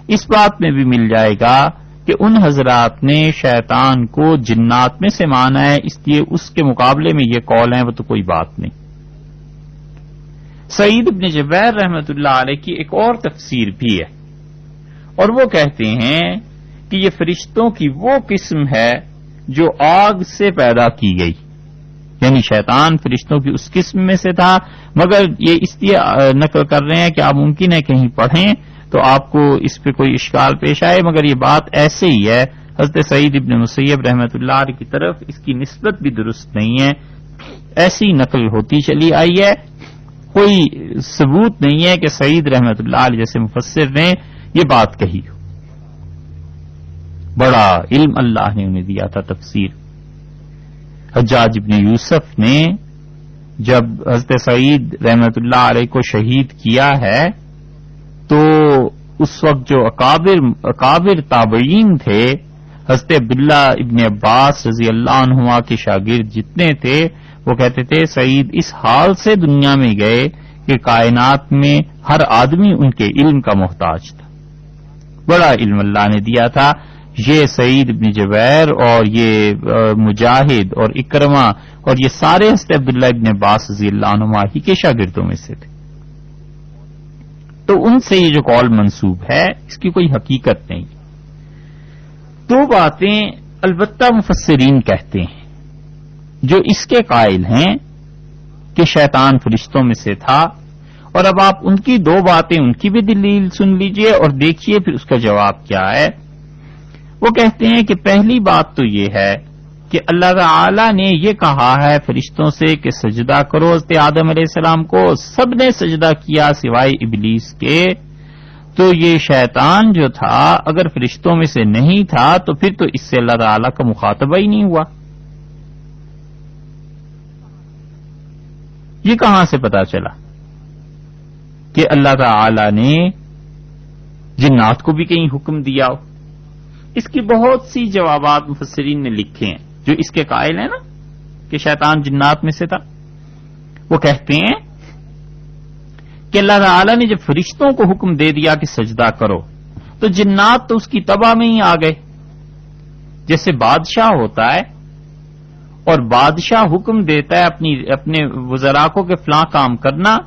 اس بات میں بھی مل جائے گا کہ ان حضرات نے شیطان کو جنات میں سے مانا ہے، اس لیے اس کے مقابلے میں یہ قول ہیں وہ تو کوئی بات نہیں. سعید ابن جبیر رحمۃ اللہ علیہ کی ایک اور تفسیر بھی ہے، اور وہ کہتے ہیں کہ یہ فرشتوں کی وہ قسم ہے جو آگ سے پیدا کی گئی، یعنی شیطان فرشتوں کی اس قسم میں سے تھا. مگر یہ اس لیے نقل کر رہے ہیں کہ آپ ممکن ہے کہیں پڑھیں تو آپ کو اس پہ کوئی اشکال پیش آئے، مگر یہ بات ایسے ہی ہے. حضرت سعید ابن مسیب رحمۃ اللہ علیہ کی طرف اس کی نسبت بھی درست نہیں ہے، ایسی نقل ہوتی چلی آئی ہے. کوئی ثبوت نہیں ہے کہ سعید رحمۃ اللہ علیہ جیسے مفسر نے یہ بات کہی ہو. بڑا علم اللہ نے انہیں دیا تھا تفسیر. حجاج ابن یوسف نے جب حضرت سعید رحمۃ اللہ علیہ کو شہید کیا ہے تو اس وقت جو اکابر تابعین تھے، حضرت عبداللہ ابن عباس رضی اللہ عنہما کے شاگرد جتنے تھے، وہ کہتے تھے سعید اس حال سے دنیا میں گئے کہ کائنات میں ہر آدمی ان کے علم کا محتاج تھا. بڑا علم اللہ نے دیا تھا. یہ سعید ابن جبیر اور یہ مجاہد اور اکرمہ اور یہ سارے حضرت عبداللہ ابن عباس رضی اللہ عنہما ہی کے شاگردوں میں سے تھے. تو ان سے یہ جو قول منسوب ہے اس کی کوئی حقیقت نہیں. دو باتیں البتہ مفسرین کہتے ہیں جو اس کے قائل ہیں کہ شیطان فرشتوں میں سے تھا، اور اب آپ ان کی دو باتیں، ان کی بھی دلیل سن لیجئے اور دیکھیے پھر اس کا جواب کیا ہے۔ وہ کہتے ہیں کہ پہلی بات تو یہ ہے کہ اللہ تعالی نے یہ کہا ہے فرشتوں سے کہ سجدہ کرو حضرت آدم علیہ السلام کو، سب نے سجدہ کیا سوائے ابلیس کے، تو یہ شیطان جو تھا اگر فرشتوں میں سے نہیں تھا تو پھر تو اس سے اللہ تعالی کا مخاطبہ ہی نہیں ہوا۔ یہ کہاں سے پتا چلا کہ اللہ تعالی نے جنات کو بھی کہیں حکم دیا ہو؟ اس کی بہت سی جوابات مفسرین نے لکھے ہیں جو اس کے قائل ہیں نا کہ شیطان جنات میں سے تھا۔ وہ کہتے ہیں کہ اللہ تعالی نے جب فرشتوں کو حکم دے دیا کہ سجدہ کرو تو جنات تو اس کی تباہ میں ہی آ گئے۔ جیسے بادشاہ ہوتا ہے اور بادشاہ حکم دیتا ہے اپنے وزراء کو کہ فلاں کام کرنا،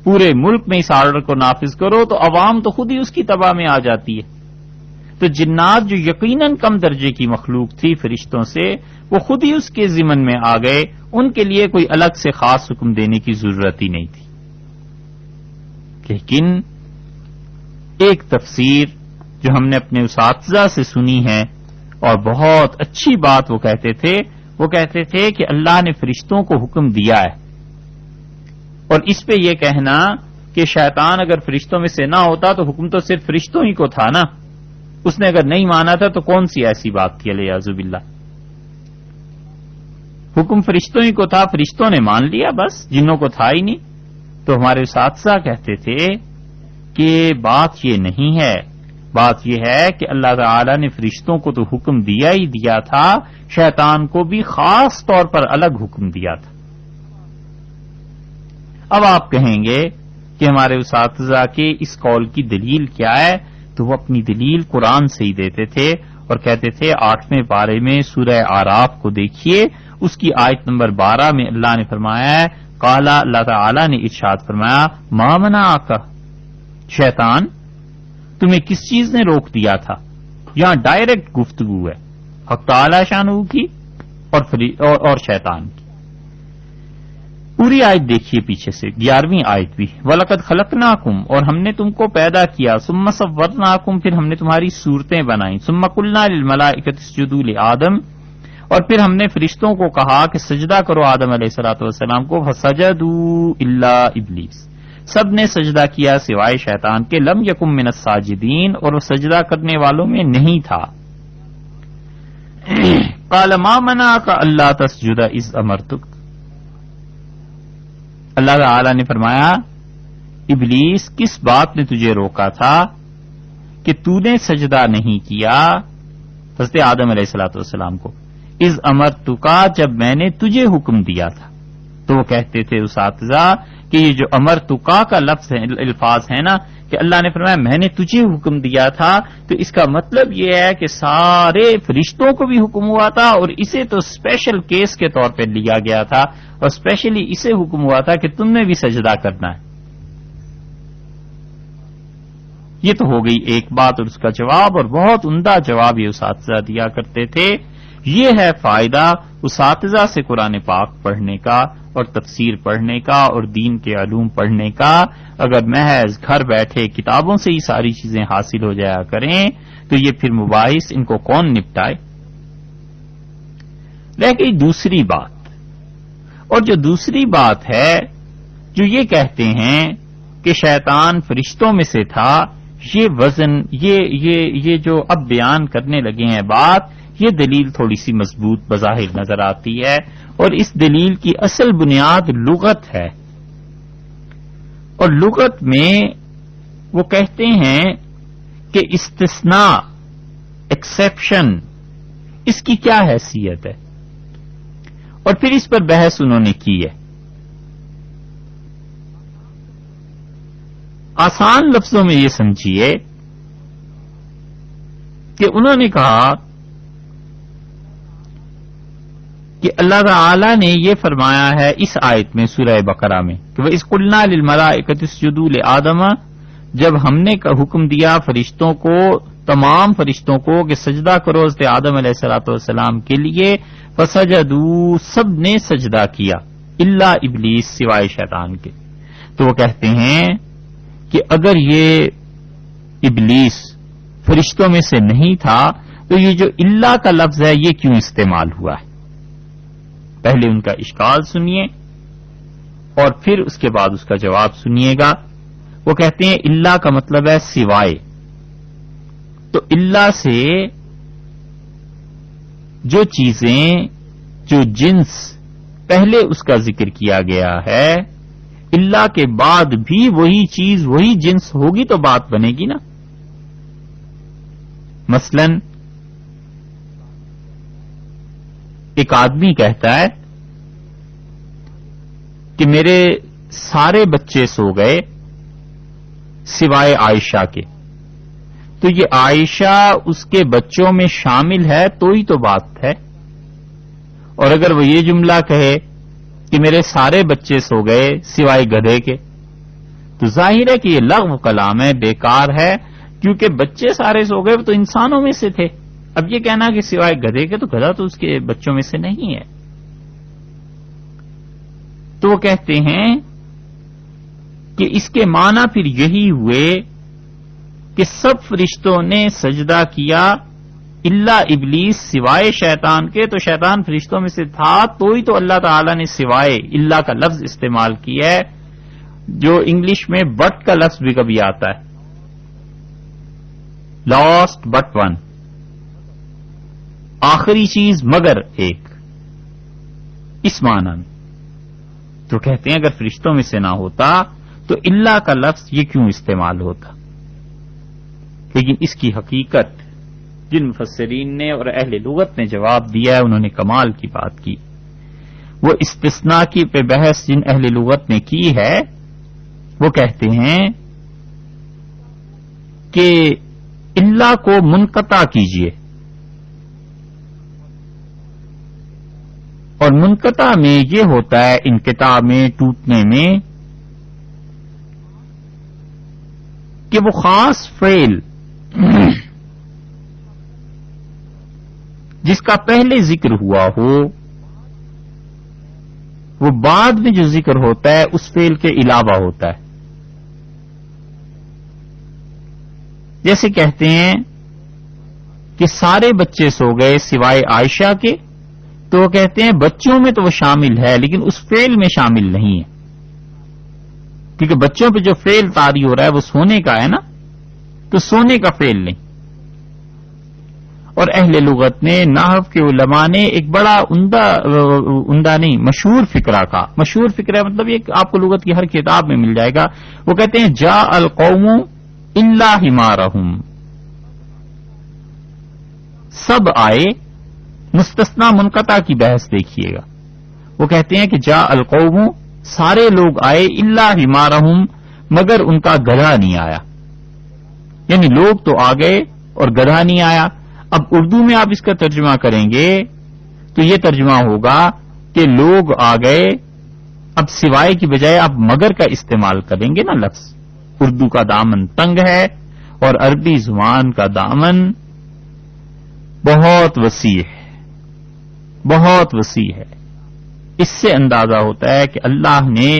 پورے ملک میں اس آرڈر کو نافذ کرو، تو عوام تو خود ہی اس کی تباہ میں آ جاتی ہے۔ تو جنات جو یقیناً کم درجے کی مخلوق تھی فرشتوں سے، وہ خود ہی اس کے ضمن میں آ گئے، ان کے لیے کوئی الگ سے خاص حکم دینے کی ضرورت ہی نہیں تھی۔ لیکن ایک تفسیر جو ہم نے اپنے اساتذہ سے سنی ہے اور بہت اچھی بات وہ کہتے تھے کہ اللہ نے فرشتوں کو حکم دیا ہے، اور اس پہ یہ کہنا کہ شیطان اگر فرشتوں میں سے نہ ہوتا تو حکم تو صرف فرشتوں ہی کو تھا نا، اس نے اگر نہیں مانا تھا تو کون سی ایسی بات تھی، الیاذ باللہ۔ حکم فرشتوں ہی کو تھا، فرشتوں نے مان لیا، بس جنوں کو تھا ہی نہیں۔ تو ہمارے اساتذہ کہتے تھے کہ بات یہ نہیں ہے، بات یہ ہے کہ اللہ تعالی نے فرشتوں کو تو حکم دیا ہی دیا تھا، شیطان کو بھی خاص طور پر الگ حکم دیا تھا۔ اب آپ کہیں گے کہ ہمارے اساتذہ کے اس قول کی دلیل کیا ہے، تو وہ اپنی دلیل قرآن سے ہی دیتے تھے اور کہتے تھے 8ویں پارے میں سورہ اعراف کو دیکھیے، اس کی آیت نمبر 12 میں اللہ نے فرمایا ہے، قال، اللہ تعالی نے ارشاد فرمایا، ما منعک، شیطان تمہیں کس چیز نے روک دیا تھا؟ یہاں ڈائریکٹ گفتگو ہے حق تعالی شانہ کی اور شیطان کی۔ پوری آیت دیکھیے پیچھے سے، 11ویں آیت بھی، وَلَقَدْ خَلَقْنَاكُمْ، اور ہم نے تم کو پیدا کیا، ثُمَّ صَوَّرْنَاكُمْ، پھر ہم نے تمہاری صورتیں بنائیں، ثُمَّ قُلْنَا لِلْمَلَائِكَةِ اسْجُدُوا لِآدَمَ، اور پھر ہم نے فرشتوں کو کہا کہ سجدہ کرو آدم علیہ الصلوۃ والسلام کو، فَسَجَدُوا إِلَّا إِبْلِيسَ، سب نے سجدہ کیا سوائے شیطان کے، لم یکن من الساجدین، اور وہ سجدہ کرنے والوں میں نہیں تھا۔ قال ما منعک الا تسجد اذ امرتک، اللہ تعالی نے فرمایا ابلیس کس بات نے تجھے روکا تھا کہ تو نے سجدہ نہیں کیا حضرت آدم علیہ الصلوۃ والسلام کو، اذ امرتک، جب میں نے تجھے حکم دیا تھا۔ تو وہ کہتے تھے اساتذہ کہ یہ جو امرتکا کا لفظ ہے، الفاظ ہے نا، کہ اللہ نے فرمایا میں نے تجھے حکم دیا تھا، تو اس کا مطلب یہ ہے کہ سارے فرشتوں کو بھی حکم ہوا تھا، اور اسے تو اسپیشل کیس کے طور پہ لیا گیا تھا، اور اسپیشلی اسے حکم ہوا تھا کہ تم نے بھی سجدہ کرنا ہے۔ یہ تو ہو گئی ایک بات اور اس کا جواب، اور بہت عمدہ جواب یہ اساتذہ دیا کرتے تھے۔ یہ ہے فائدہ اساتذہ سے قرآن پاک پڑھنے کا اور تفسیر پڑھنے کا اور دین کے علوم پڑھنے کا۔ اگر محض گھر بیٹھے کتابوں سے ہی ساری چیزیں حاصل ہو جایا کریں تو یہ پھر مباحث ان کو کون نپٹائے۔ رہ گئی دوسری بات، اور جو دوسری بات ہے جو یہ کہتے ہیں کہ شیطان فرشتوں میں سے تھا، یہ وزن یہ جو اب بیان کرنے لگے ہیں بات، یہ دلیل تھوڑی سی مضبوط بظاہر نظر آتی ہے، اور اس دلیل کی اصل بنیاد لغت ہے۔ اور لغت میں وہ کہتے ہیں کہ استثناء، ایکسیپشن، اس کی کیا حیثیت ہے، اور پھر اس پر بحث انہوں نے کی ہے۔ آسان لفظوں میں یہ سمجھیے کہ انہوں نے کہا کہ اللہ تعالی نے یہ فرمایا ہے اس آیت میں سورہ بقرہ میں کہ وَإِذْ قُلْنَا لِلْمَلَائِكَةِ اسْجُدُوا لِآدَمَ، جب ہم نے حکم دیا فرشتوں کو تمام فرشتوں کو کہ سجدہ کرو حضرت آدم علیہ الصلوۃ والسلام کے لیے، فسجدوا، سب نے سجدہ کیا، الا ابلیس، سوائے شیطان کے۔ تو وہ کہتے ہیں کہ اگر یہ ابلیس فرشتوں میں سے نہیں تھا تو یہ جو الا کا لفظ ہے یہ کیوں استعمال ہوا ہے؟ پہلے ان کا اشکال سنیے اور پھر اس کے بعد اس کا جواب سنیے گا۔ وہ کہتے ہیں الا کا مطلب ہے سوائے، تو الا سے جو چیزیں، جو جنس پہلے اس کا ذکر کیا گیا ہے، الا کے بعد بھی وہی چیز، وہی جنس ہوگی تو بات بنے گی نا۔ مثلا ایک آدمی کہتا ہے کہ میرے سارے بچے سو گئے سوائے عائشہ کے، تو یہ عائشہ اس کے بچوں میں شامل ہے تو ہی تو بات ہے۔ اور اگر وہ یہ جملہ کہے کہ میرے سارے بچے سو گئے سوائے گدھے کے، تو ظاہر ہے کہ یہ لغو کلام ہے، بیکار ہے، کیونکہ بچے سارے سو گئے وہ تو انسانوں میں سے تھے۔ اب یہ کہنا کہ سوائے گدھے کے، تو گدھا تو اس کے بچوں میں سے نہیں ہے۔ تو وہ کہتے ہیں کہ اس کے معنی پھر یہی ہوئے کہ سب فرشتوں نے سجدہ کیا الا ابلیس، سوائے شیطان کے، تو شیطان فرشتوں میں سے تھا تو ہی تو اللہ تعالی نے سوائے الا کا لفظ استعمال کیا ہے، جو انگلش میں بٹ کا لفظ بھی کبھی آتا ہے، لاسٹ بٹ ون، آخری چیز مگر ایک، اس معنی میں۔ تو کہتے ہیں اگر فرشتوں میں سے نہ ہوتا تو الا کا لفظ یہ کیوں استعمال ہوتا؟ لیکن اس کی حقیقت جن مفسرین نے اور اہل لغت نے جواب دیا ہے انہوں نے کمال کی بات کی۔ وہ استثناء کی پہ بحث جن اہل لغت نے کی ہے وہ کہتے ہیں کہ الا کو منقطع کیجئے، اور منقطع میں یہ ہوتا ہے، انقطاع میں، ٹوٹنے میں، کہ وہ خاص فعل جس کا پہلے ذکر ہوا ہو وہ بعد میں جو ذکر ہوتا ہے اس فعل کے علاوہ ہوتا ہے۔ جیسے کہتے ہیں کہ سارے بچے سو گئے سوائے عائشہ کے، تو وہ کہتے ہیں بچوں میں تو وہ شامل ہے لیکن اس فعل میں شامل نہیں ہے، کیونکہ بچوں پہ جو فعل طاری ہو رہا ہے وہ سونے کا ہے نا، تو سونے کا فعل نہیں۔ اور اہل لغت نے، نحو کے علماء نے ایک بڑا عمدہ نہیں، مشہور فقرہ کا، مشہور فقرہ مطلب یہ آپ کو لغت کی ہر کتاب میں مل جائے گا، وہ کہتے ہیں جاء القوم الا حمارہم، سب آئے، مستثنا منقطع کی بحث دیکھیے گا، وہ کہتے ہیں کہ جاء القوم، سارے لوگ آئے، الا حمارہم، مگر ان کا گدھا نہیں آیا، یعنی لوگ تو آ گئے اور گدھا نہیں آیا۔ اب اردو میں آپ اس کا ترجمہ کریں گے تو یہ ترجمہ ہوگا کہ لوگ آ گئے، اب سوائے کی بجائے آپ مگر کا استعمال کریں گے نا لفظ۔ اردو کا دامن تنگ ہے اور عربی زبان کا دامن بہت وسیع ہے، بہت وسیع ہے۔ اس سے اندازہ ہوتا ہے کہ اللہ نے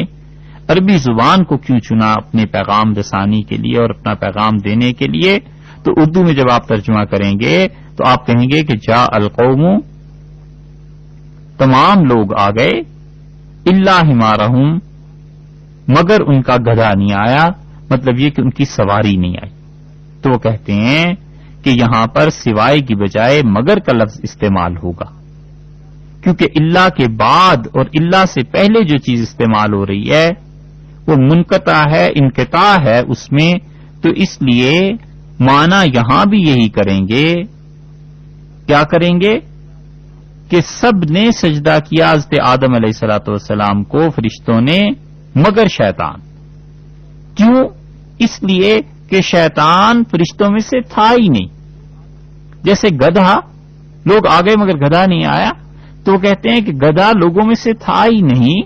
عربی زبان کو کیوں چنا اپنے پیغام رسانی کے لیے اور اپنا پیغام دینے کے لیے۔ تو اردو میں جب آپ ترجمہ کریں گے تو آپ کہیں گے کہ جاء القوم، تمام لوگ آ گئے، الا حمارہم، مگر ان کا گدھا نہیں آیا، مطلب یہ کہ ان کی سواری نہیں آئی۔ تو وہ کہتے ہیں کہ یہاں پر سوائے کی بجائے مگر کا لفظ استعمال ہوگا، کیونکہ الا کے بعد اور الا سے پہلے جو چیز استعمال ہو رہی ہے وہ منقطع ہے، انقطاع ہے اس میں، تو اس لیے معنی یہاں بھی یہی کریں گے۔ کیا کریں گے کہ سب نے سجدہ کیا حضرت آدم علیہ الصلوۃ والسلام کو، فرشتوں نے، مگر شیطان۔ کیوں؟ اس لیے کہ شیطان فرشتوں میں سے تھا ہی نہیں۔ جیسے گدھا، لوگ آ گئے مگر گدھا نہیں آیا، تو وہ کہتے ہیں کہ گدھا لوگوں میں سے تھا ہی نہیں،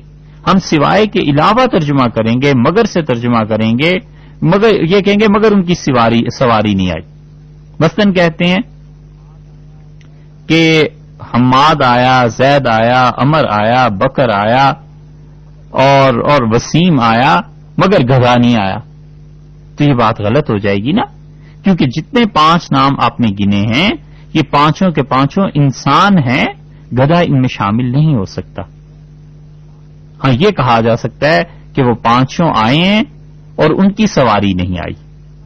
ہم سوائے کے علاوہ ترجمہ کریں گے، مگر سے ترجمہ کریں گے، مگر یہ کہیں گے مگر ان کی سواری نہیں آئی۔ مثلاً کہتے ہیں کہ حماد آیا، زید آیا، عمر آیا، بکر آیا اور وسیم آیا، مگر گدھا نہیں آیا، تو یہ بات غلط ہو جائے گی نا، کیونکہ جتنے 5 نام آپ نے گنے ہیں یہ پانچوں کے پانچوں انسان ہیں، گدھا ان میں شامل نہیں ہو سکتا. ہاں یہ کہا جا سکتا ہے کہ وہ 5 آئے ہیں اور ان کی سواری نہیں آئی.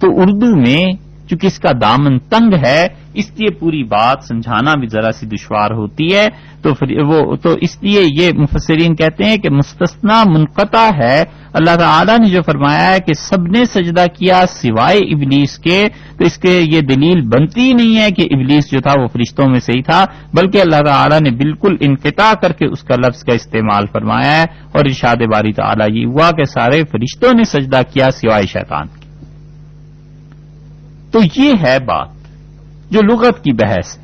تو اردو میں چونکہ اس کا دامن تنگ ہے اس لیے پوری بات سمجھانا بھی ذرا سی دشوار ہوتی ہے، تو اس لیے یہ مفسرین کہتے ہیں کہ مستثنا منقطع ہے. اللہ تعالی نے جو فرمایا ہے کہ سب نے سجدہ کیا سوائے ابلیس کے، تو اس کے یہ دلیل بنتی نہیں ہے کہ ابلیس جو تھا وہ فرشتوں میں سے ہی تھا، بلکہ اللہ تعالی نے بالکل انقطاع کر کے اس کا لفظ کا استعمال فرمایا ہے، اور ارشاد باری تعالی یہ ہوا کہ سارے فرشتوں نے سجدہ کیا سوائے شیطان کے. تو یہ ہے بات جو لغت کی بحث ہے.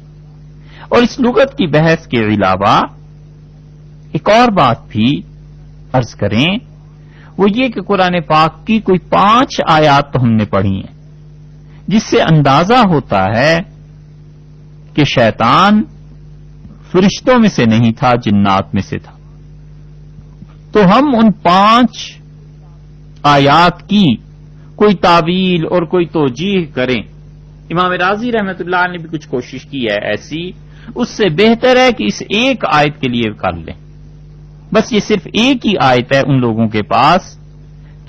اور اس لغت کی بحث کے علاوہ ایک اور بات بھی عرض کریں، وہ یہ کہ قرآن پاک کی کوئی 5 آیات تو ہم نے پڑھی ہیں جس سے اندازہ ہوتا ہے کہ شیطان فرشتوں میں سے نہیں تھا، جنات میں سے تھا. تو ہم ان 5 آیات کی کوئی تعویل اور کوئی توجیح کریں. امام راضی رحمت اللہ نے بھی کچھ کوشش کی ہے ایسی، اس سے بہتر ہے کہ اس ایک آیت کے لیے کر لیں. بس یہ صرف ایک ہی آیت ہے ان لوگوں کے پاس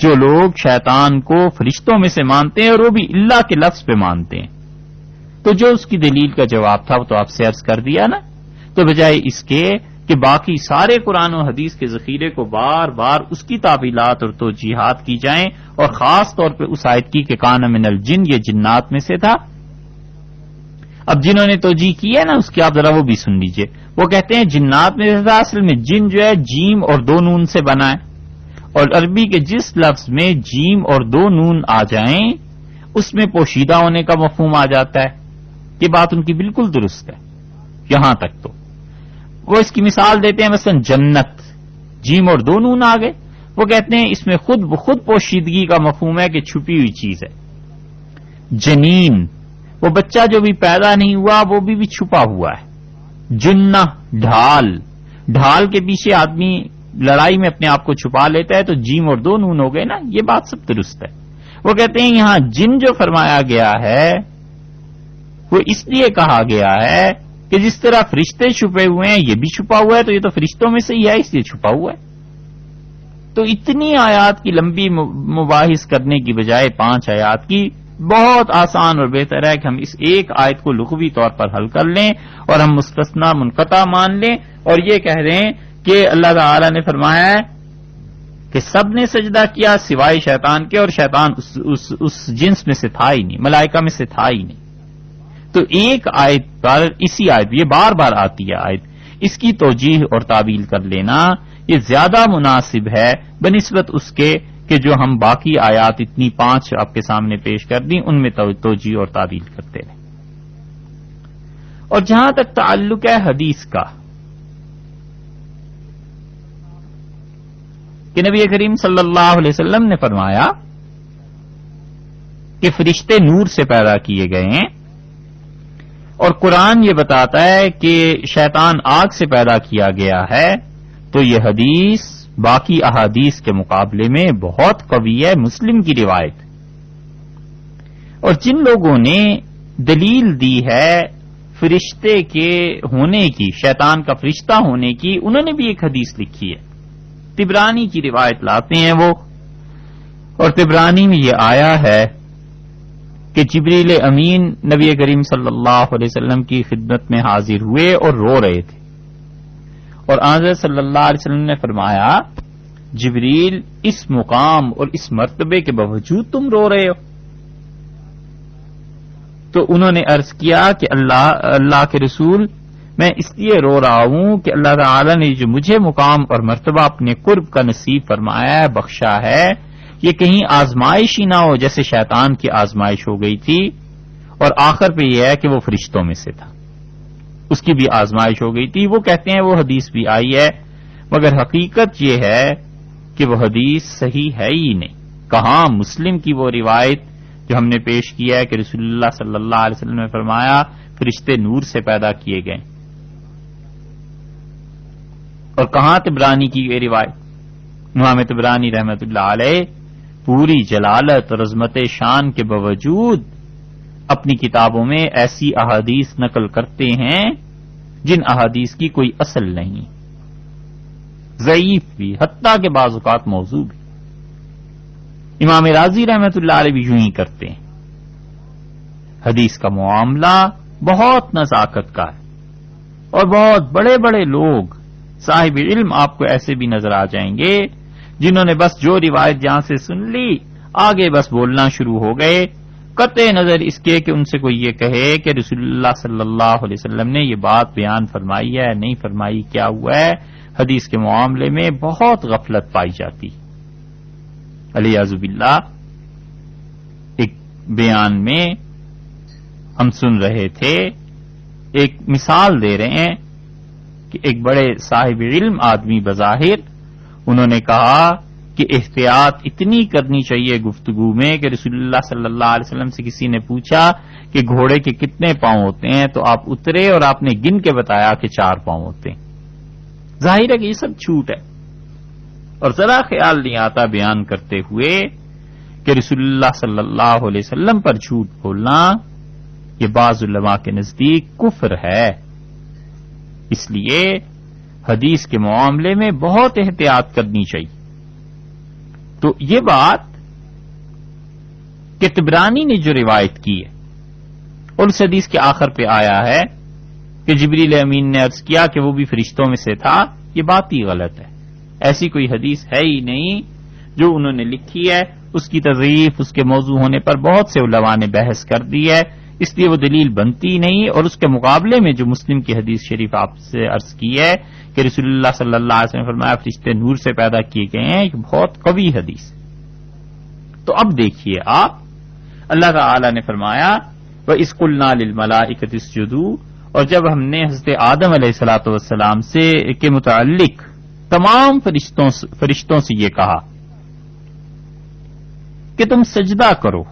جو لوگ شیطان کو فرشتوں میں سے مانتے ہیں اور وہ بھی اللہ کے لفظ پہ مانتے ہیں. تو جو اس کی دلیل کا جواب تھا وہ تو آپ سے عرض کر دیا نا. تو بجائے اس کے کہ باقی سارے قرآن و حدیث کے ذخیرے کو بار بار اس کی تعویلات اور توجیحات کی جائیں، اور خاص طور پہ اس آیت کی کہ کان من الجن، یہ جنات میں سے تھا. اب جنہوں نے توجیح کی ہے نا اس کی آپ ذرا وہ بھی سن لیجئے. وہ کہتے ہیں جنات میں سے تھا، اصل میں جن جو ہے جیم اور 2 نون سے بنا ہے، اور عربی کے جس لفظ میں جیم اور 2 نون آ جائیں اس میں پوشیدہ ہونے کا مفہوم آ جاتا ہے. یہ بات ان کی بالکل درست ہے. یہاں تک تو وہ اس کی مثال دیتے ہیں، مثلا جنت، جیم اور 2 نون آ گئے، وہ کہتے ہیں اس میں خود بخود پوشیدگی کا مفہوم ہے کہ چھپی ہوئی چیز ہے. جنین، وہ بچہ جو بھی پیدا نہیں ہوا وہ بھی چھپا ہوا ہے. جنہ، ڈھال، ڈھال کے پیچھے آدمی لڑائی میں اپنے آپ کو چھپا لیتا ہے، تو جیم اور 2 نون ہو گئے نا. یہ بات سب درست ہے. وہ کہتے ہیں یہاں جن جو فرمایا گیا ہے وہ اس لیے کہا گیا ہے کہ جس طرح فرشتے چھپے ہوئے ہیں یہ بھی چھپا ہوا ہے، تو یہ تو فرشتوں میں سے ہی ہے اس لیے چھپا ہوا ہے. تو اتنی آیات کی لمبی مباحث کرنے کی بجائے 5 آیات کی بہت آسان اور بہتر ہے کہ ہم اس ایک آیت کو لغوی طور پر حل کر لیں اور ہم مستثنا منقطع مان لیں، اور یہ کہہ رہے ہیں کہ اللہ تعالی نے فرمایا ہے کہ سب نے سجدہ کیا سوائے شیطان کے، اور شیطان اس جنس میں سے تھا ہی نہیں، ملائکہ میں سے تھا ہی نہیں. تو ایک آیت پر اسی آیت، یہ بار بار آتی ہے آیت، اس کی توجیح اور تعویل کر لینا یہ زیادہ مناسب ہے بنسبت اس کے کہ جو ہم باقی آیات اتنی 5 آپ کے سامنے پیش کر دیں ان میں توجیح اور تعویل کرتے رہیں. اور جہاں تک تعلق ہے حدیث کا کہ نبی کریم صلی اللہ علیہ وسلم نے فرمایا کہ فرشتے نور سے پیدا کیے گئے ہیں، اور قرآن یہ بتاتا ہے کہ شیطان آگ سے پیدا کیا گیا ہے، تو یہ حدیث باقی احادیث کے مقابلے میں بہت قوی ہے. مسلم کی روایت. اور جن لوگوں نے دلیل دی ہے فرشتے کے ہونے کی، شیطان کا فرشتہ ہونے کی، انہوں نے بھی ایک حدیث لکھی ہے. طبرانی کی روایت لاتے ہیں وہ، اور طبرانی میں یہ آیا ہے کہ جبریل امین نبی کریم صلی اللہ علیہ وسلم کی خدمت میں حاضر ہوئے اور رو رہے تھے، اور حضرت صلی اللہ علیہ وسلم نے فرمایا جبریل اس مقام اور اس مرتبے کے باوجود تم رو رہے ہو؟ تو انہوں نے عرض کیا کہ اللہ کے رسول، میں اس لیے رو رہا ہوں کہ اللہ تعالی نے جو مجھے مقام اور مرتبہ اپنے قرب کا نصیب فرمایا ہے، بخشا ہے، یہ کہیں آزمائش ہی نہ ہو جیسے شیطان کی آزمائش ہو گئی تھی، اور آخر پہ یہ ہے کہ وہ فرشتوں میں سے تھا، اس کی بھی آزمائش ہو گئی تھی. وہ کہتے ہیں وہ حدیث بھی آئی ہے، مگر حقیقت یہ ہے کہ وہ حدیث صحیح ہے ہی نہیں. کہاں مسلم کی وہ روایت جو ہم نے پیش کیا ہے کہ رسول اللہ صلی اللہ علیہ وسلم نے فرمایا فرشتے نور سے پیدا کیے گئے. اور کہاں طبرانی کی یہ روایت؟ امام طبرانی رحمت اللہ علیہ پوری جلالت اور عظمت شان کے باوجود اپنی کتابوں میں ایسی احادیث نقل کرتے ہیں جن احادیث کی کوئی اصل نہیں، ضعیف بھی، حتیٰ کہ بعض اوقات موضوع بھی. امام راضی رحمت اللہ علیہ بھی یوں ہی کرتے ہیں. حدیث کا معاملہ بہت نزاکت کا ہے، اور بہت بڑے بڑے لوگ صاحب علم آپ کو ایسے بھی نظر آ جائیں گے جنہوں نے بس جو روایت جہاں سے سن لی آگے بس بولنا شروع ہو گئے، قطع نظر اس کے کہ ان سے کوئی یہ کہے کہ رسول اللہ صلی اللہ علیہ وسلم نے یہ بات بیان فرمائی ہے نہیں فرمائی، کیا ہوا ہے. حدیث کے معاملے میں بہت غفلت پائی جاتی. علیہ باللہ ایک بیان میں ہم سن رہے تھے، ایک مثال دے رہے ہیں کہ ایک بڑے صاحب علم آدمی بظاہر انہوں نے کہا کہ احتیاط اتنی کرنی چاہیے گفتگو میں کہ رسول اللہ صلی اللہ علیہ وسلم سے کسی نے پوچھا کہ گھوڑے کے کتنے پاؤں ہوتے ہیں تو آپ اترے اور آپ نے گن کے بتایا کہ 4 پاؤں ہوتے ہیں. ظاہر ہے کہ یہ سب جھوٹ ہے، اور ذرا خیال نہیں آتا بیان کرتے ہوئے کہ رسول اللہ صلی اللہ علیہ وسلم پر جھوٹ بولنا یہ بعض علماء کے نزدیک کفر ہے. اس لیے حدیث کے معاملے میں بہت احتیاط کرنی چاہیے. تو یہ بات کہ طبرانی نے جو روایت کی ہے اور اس حدیث کے آخر پہ آیا ہے کہ جبریل امین نے عرض کیا کہ وہ بھی فرشتوں میں سے تھا، یہ بات ہی غلط ہے. ایسی کوئی حدیث ہے ہی نہیں جو انہوں نے لکھی ہے. اس کی تضعیف، اس کے موضوع ہونے پر بہت سے علماء نے بحث کر دی ہے، اس لیے وہ دلیل بنتی نہیں. اور اس کے مقابلے میں جو مسلم کی حدیث شریف آپ سے عرض کی ہے کہ رسول اللہ صلی اللہ علیہ وسلم نے فرمایا فرشتے نور سے پیدا کیے گئے ہیں، یہ بہت قوی حدیث. تو اب دیکھیے آپ، اللہ تعالی نے فرمایا وَإِذْ قُلْنَا لِلْمَلَائِكَةِ اسْجُدُوا، اور جب ہم نے حضرت آدم علیہ الصلوۃ والسلام سے کے متعلق تمام فرشتوں سے یہ کہا کہ تم سجدہ کرو.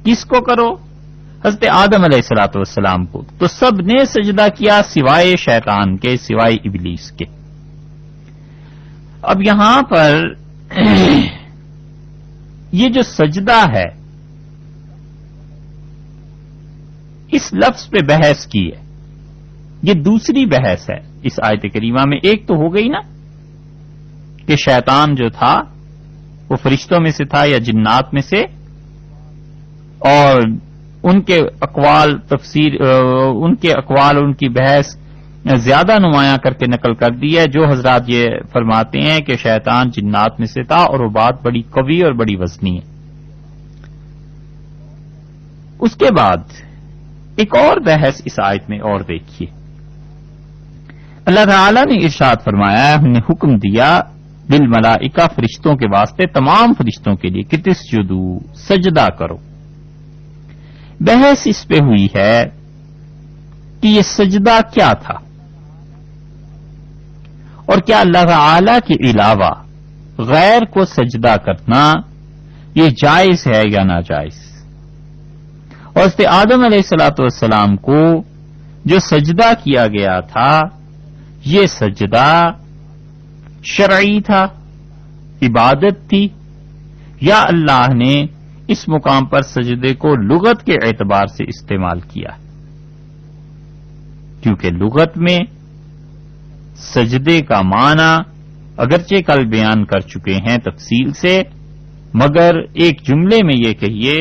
کس کو کرو؟ حضرت آدم علیہ الصلوۃ والسلام کو. تو سب نے سجدہ کیا سوائے شیطان کے، سوائے ابلیس کے. اب یہاں پر یہ جو سجدہ ہے اس لفظ پہ بحث کی ہے، یہ دوسری بحث ہے اس آیت کریمہ میں. ایک تو ہو گئی نا کہ شیطان جو تھا وہ فرشتوں میں سے تھا یا جنات میں سے، اور ان کے اقوال تفسیر ان کے اقوال ان کی بحث زیادہ نمایاں کر کے نقل کر دی ہے. جو حضرات یہ فرماتے ہیں کہ شیطان جنات میں سے تھا، اور وہ بات بڑی قوی اور بڑی وزنی ہے. اس کے بعد ایک اور بحث اس آیت میں اور دیکھیے. اللہ تعالی نے ارشاد فرمایا، ہم نے حکم دیا للملائکہ فرشتوں کے واسطے، تمام فرشتوں کے لیے کہ تسجدوا سجدہ کرو. بحث اس پہ ہوئی ہے کہ یہ سجدہ کیا تھا، اور کیا اللہ تعالی کے علاوہ غیر کو سجدہ کرنا یہ جائز ہے یا ناجائز. اور حضرت آدم علیہ الصلوۃ والسلام کو جو سجدہ کیا گیا تھا یہ سجدہ شرعی تھا، عبادت تھی، یا اللہ نے اس مقام پر سجدے کو لغت کے اعتبار سے استعمال کیا؟ کیونکہ لغت میں سجدے کا معنی اگرچہ کل بیان کر چکے ہیں تفصیل سے، مگر ایک جملے میں یہ کہیے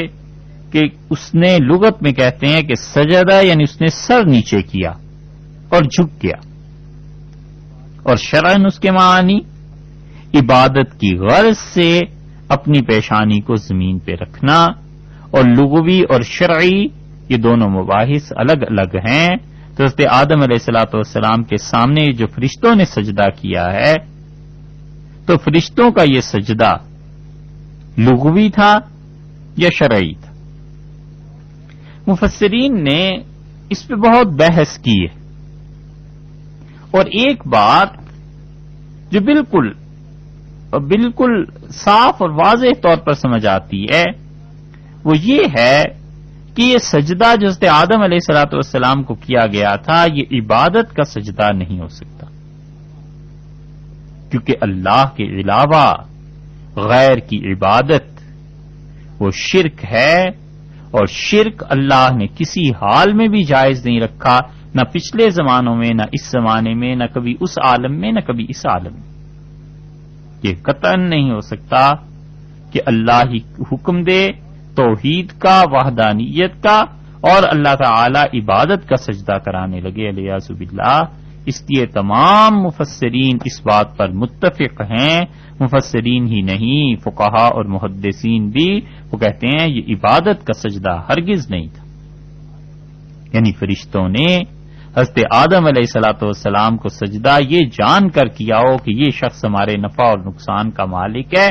کہ اس نے لغت میں کہتے ہیں کہ سجدہ یعنی اس نے سر نیچے کیا اور جھک گیا، اور شرعاً اس کے معنی عبادت کی غرض سے اپنی پیشانی کو زمین پہ رکھنا. اور لغوی اور شرعی یہ دونوں مباحث الگ الگ ہیں. تو حضرت آدم علیہ الصلوۃ والسلام کے سامنے جو فرشتوں نے سجدہ کیا ہے تو فرشتوں کا یہ سجدہ لغوی تھا یا شرعی تھا؟ مفسرین نے اس پہ بہت بحث کی ہے، اور ایک بات جو بالکل صاف اور واضح طور پر سمجھ آتی ہے وہ یہ ہے کہ یہ سجدہ جو حضرت آدم علیہ الصلوۃ والسلام کو کیا گیا تھا یہ عبادت کا سجدہ نہیں ہو سکتا، کیونکہ اللہ کے علاوہ غیر کی عبادت وہ شرک ہے، اور شرک اللہ نے کسی حال میں بھی جائز نہیں رکھا، نہ پچھلے زمانوں میں، نہ اس زمانے میں، نہ کبھی اس عالم میں، نہ کبھی اس عالم میں۔ یہ قطعاً نہیں ہو سکتا کہ اللہ ہی حکم دے توحید کا، وحدانیت کا، اور اللہ تعالی عبادت کا سجدہ کرانے لگے، الیاذ باللہ۔ اس لیے تمام مفسرین اس بات پر متفق ہیں، مفسرین ہی نہیں فقہاء اور محدثین بھی، وہ کہتے ہیں یہ عبادت کا سجدہ ہرگز نہیں تھا۔ یعنی فرشتوں نے حضرت آدم علیہ الصلوۃ والسلام کو سجدہ یہ جان کر کیا ہو کہ یہ شخص ہمارے نفع اور نقصان کا مالک ہے،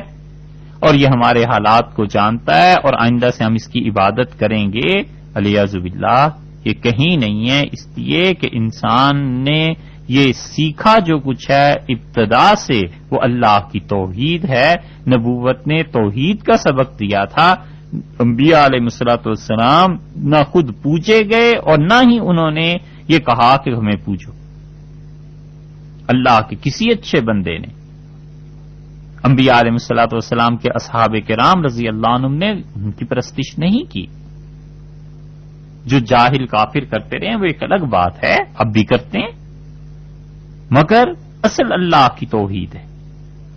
اور یہ ہمارے حالات کو جانتا ہے، اور آئندہ سے ہم اس کی عبادت کریں گے، الیاذ باللہ۔ یہ کہیں نہیں ہے، اس لیے کہ انسان نے یہ سیکھا جو کچھ ہے ابتدا سے وہ اللہ کی توحید ہے۔ نبوت نے توحید کا سبق دیا تھا، انبیاء علیہ الصلوۃ والسلام نہ خود پوچھے گئے اور نہ ہی انہوں نے یہ کہا کہ ہمیں پوچھو۔ اللہ کے کسی اچھے بندے نے، انبیاء علیہ الصلوۃ والسلام کے اصحاب کرام رضی اللہ عنہم نے ان کی پرستش نہیں کی۔ جو جاہل کافر کرتے رہے وہ ایک الگ بات ہے، اب بھی کرتے ہیں، مگر اصل اللہ کی توحید ہے،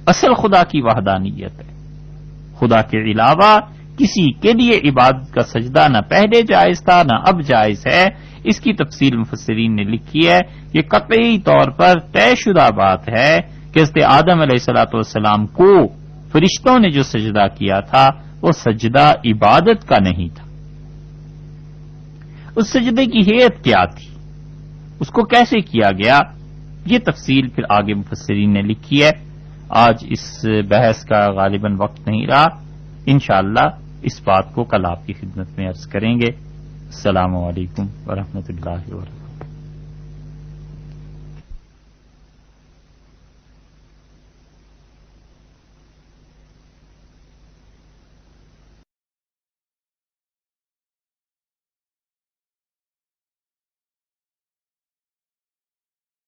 اصل خدا کی وحدانیت ہے۔ خدا کے علاوہ کسی کے لیے عبادت کا سجدہ نہ پہلے جائز تھا نہ اب جائز ہے۔ اس کی تفصیل مفسرین نے لکھی ہے۔ یہ قطعی طور پر طے شدہ بات ہے کہ حضرت آدم علیہ الصلوۃ والسلام کو فرشتوں نے جو سجدہ کیا تھا وہ سجدہ عبادت کا نہیں تھا۔ اس سجدے کی ہیئت کیا تھی، اس کو کیسے کیا گیا، یہ تفصیل پھر آگے مفسرین نے لکھی ہے۔ آج اس بحث کا غالباً وقت نہیں رہا، انشاءاللہ اس بات کو کل آپ کی خدمت میں عرض کریں گے۔ السلام علیکم ورحمۃ اللہ وبرکاتہ۔